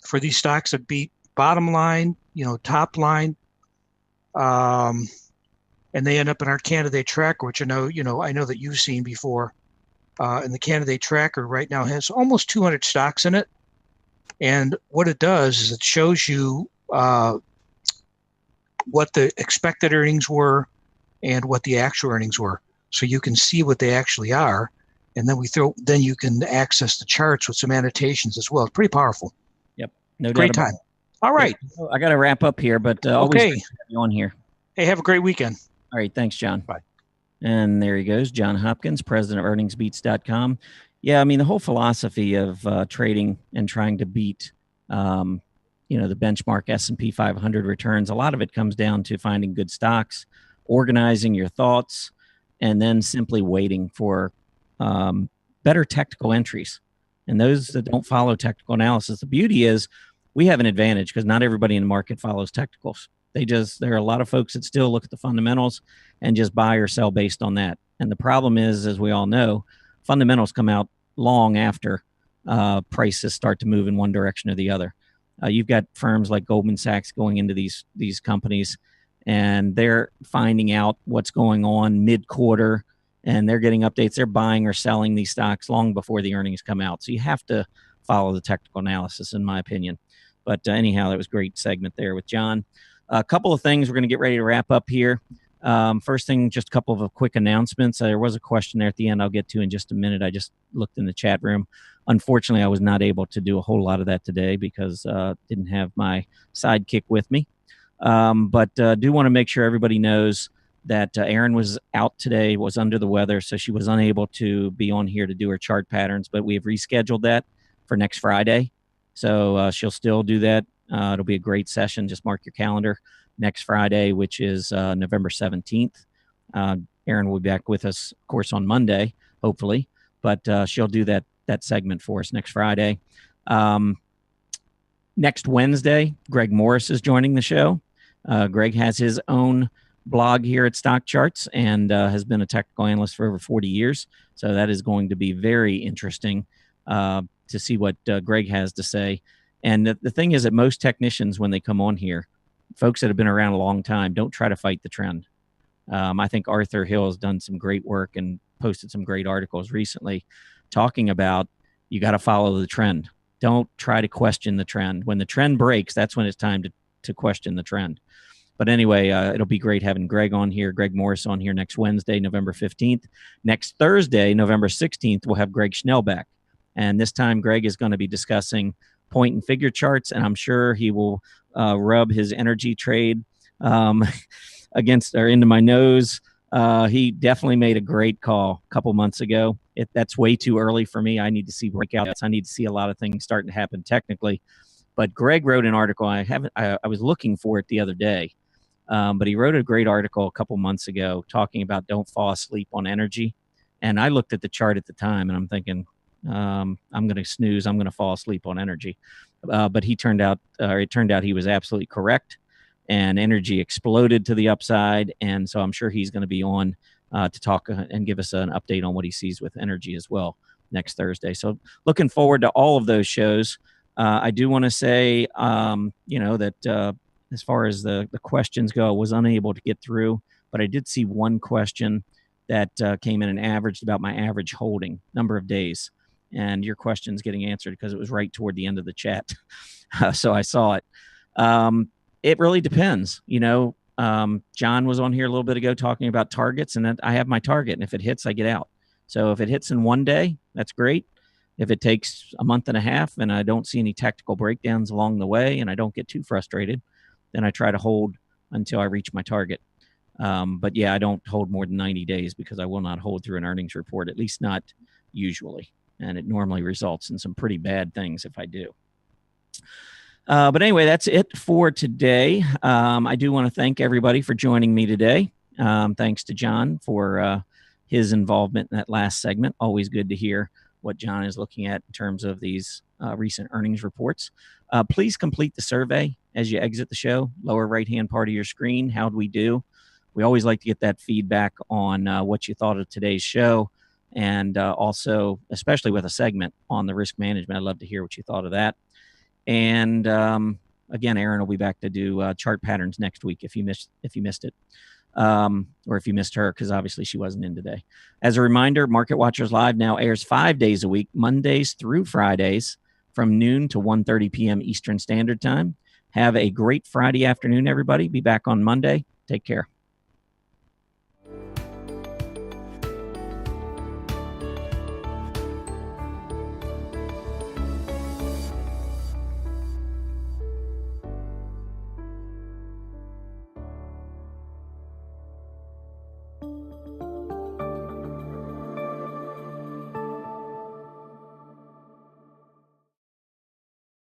for these stocks that beat bottom line, top line, and they end up in our candidate tracker, which I know that you've seen before. And the candidate tracker right now has almost 200 stocks in it. And what it does is it shows you what the expected earnings were and what the actual earnings were, so you can see what they actually are. And then you can access the charts with some annotations as well. It's pretty powerful. Yep, no great doubt. Time. All right. I got to wrap up here, but always great to have you on here. Hey, have a great weekend. All right. Thanks, John. Bye. And there he goes, John Hopkins, president of earningsbeats.com. Yeah, I mean, the whole philosophy of trading and trying to beat, the benchmark S&P 500 returns, a lot of it comes down to finding good stocks, organizing your thoughts, and then simply waiting for better technical entries. And those that don't follow technical analysis, the beauty is we have an advantage because not everybody in the market follows technicals. There are a lot of folks that still look at the fundamentals and just buy or sell based on that. And the problem is, as we all know, fundamentals come out long after prices start to move in one direction or the other. You've got firms like Goldman Sachs going into these companies, and they're finding out what's going on mid-quarter, and they're getting updates. They're buying or selling these stocks long before the earnings come out. So you have to follow the technical analysis, in my opinion. But anyhow, that was a great segment there with John. A couple of things we're going to get ready to wrap up here. First thing, just a couple of quick announcements. There was a question there at the end I'll get to in just a minute. I just looked in the chat room. Unfortunately, I was not able to do a whole lot of that today because didn't have my sidekick with me. But do want to make sure everybody knows that Erin was out today, was under the weather, so she was unable to be on here to do her chart patterns, but we have rescheduled that for next Friday. So she'll still do that. It'll be a great session. Just mark your calendar. Next Friday, which is November 17th. Erin will be back with us, of course, on Monday, hopefully, but she'll do that segment for us next Friday. Next Wednesday, Greg Morris is joining the show. Greg has his own blog here at Stock Charts and has been a technical analyst for over 40 years. So that is going to be very interesting to see what Greg has to say. And the thing is that most technicians, when they come on here, folks that have been around a long time, don't try to fight the trend. I think Arthur Hill has done some great work and posted some great articles recently talking about you got to follow the trend. Don't try to question the trend. When the trend breaks, that's when it's time to question the trend. But anyway, it'll be great having Greg on here, Greg Morris on here next Wednesday, November 15th. Next Thursday, November 16th, we'll have Greg Schnell back. And this time, Greg is going to be discussing point and figure charts, and I'm sure he will rub his energy trade against or into my nose. He definitely made a great call a couple months ago. That's way too early for me. I need to see breakouts. I need to see a lot of things starting to happen technically. But Greg wrote an article. I was looking for it the other day, but he wrote a great article a couple months ago talking about don't fall asleep on energy. And I looked at the chart at the time, and I'm thinking, I'm going to snooze. I'm going to fall asleep on energy. But it turned out he was absolutely correct, and energy exploded to the upside. And so I'm sure he's going to be on to talk and give us an update on what he sees with energy as well next Thursday. So looking forward to all of those shows. I do want to say, that as far as the questions go, I was unable to get through, but I did see one question that came in and averaged about my average holding number of days. And your question's getting answered because it was right toward the end of the chat. So I saw it. It really depends. John was on here a little bit ago talking about targets, and I have my target. And if it hits, I get out. So if it hits in one day, that's great. If it takes a month and a half and I don't see any tactical breakdowns along the way and I don't get too frustrated, then I try to hold until I reach my target. But yeah, I don't hold more than 90 days because I will not hold through an earnings report, at least not usually. And it normally results in some pretty bad things if I do. But anyway, that's it for today. I do want to thank everybody for joining me today. Thanks to John for his involvement in that last segment. Always good to hear what John is looking at in terms of these recent earnings reports. Please complete the survey as you exit the show. Lower right-hand part of your screen. How'd we do? We always like to get that feedback on what you thought of today's show. And also, especially with a segment on the risk management, I'd love to hear what you thought of that. And again, Erin will be back to do chart patterns next week if you missed it. Or if you missed her, because obviously she wasn't in today. As a reminder, Market Watchers Live now airs 5 days a week, Mondays through Fridays, from noon to 1:30 p.m. Eastern Standard Time. Have a great Friday afternoon, everybody. Be back on Monday. Take care.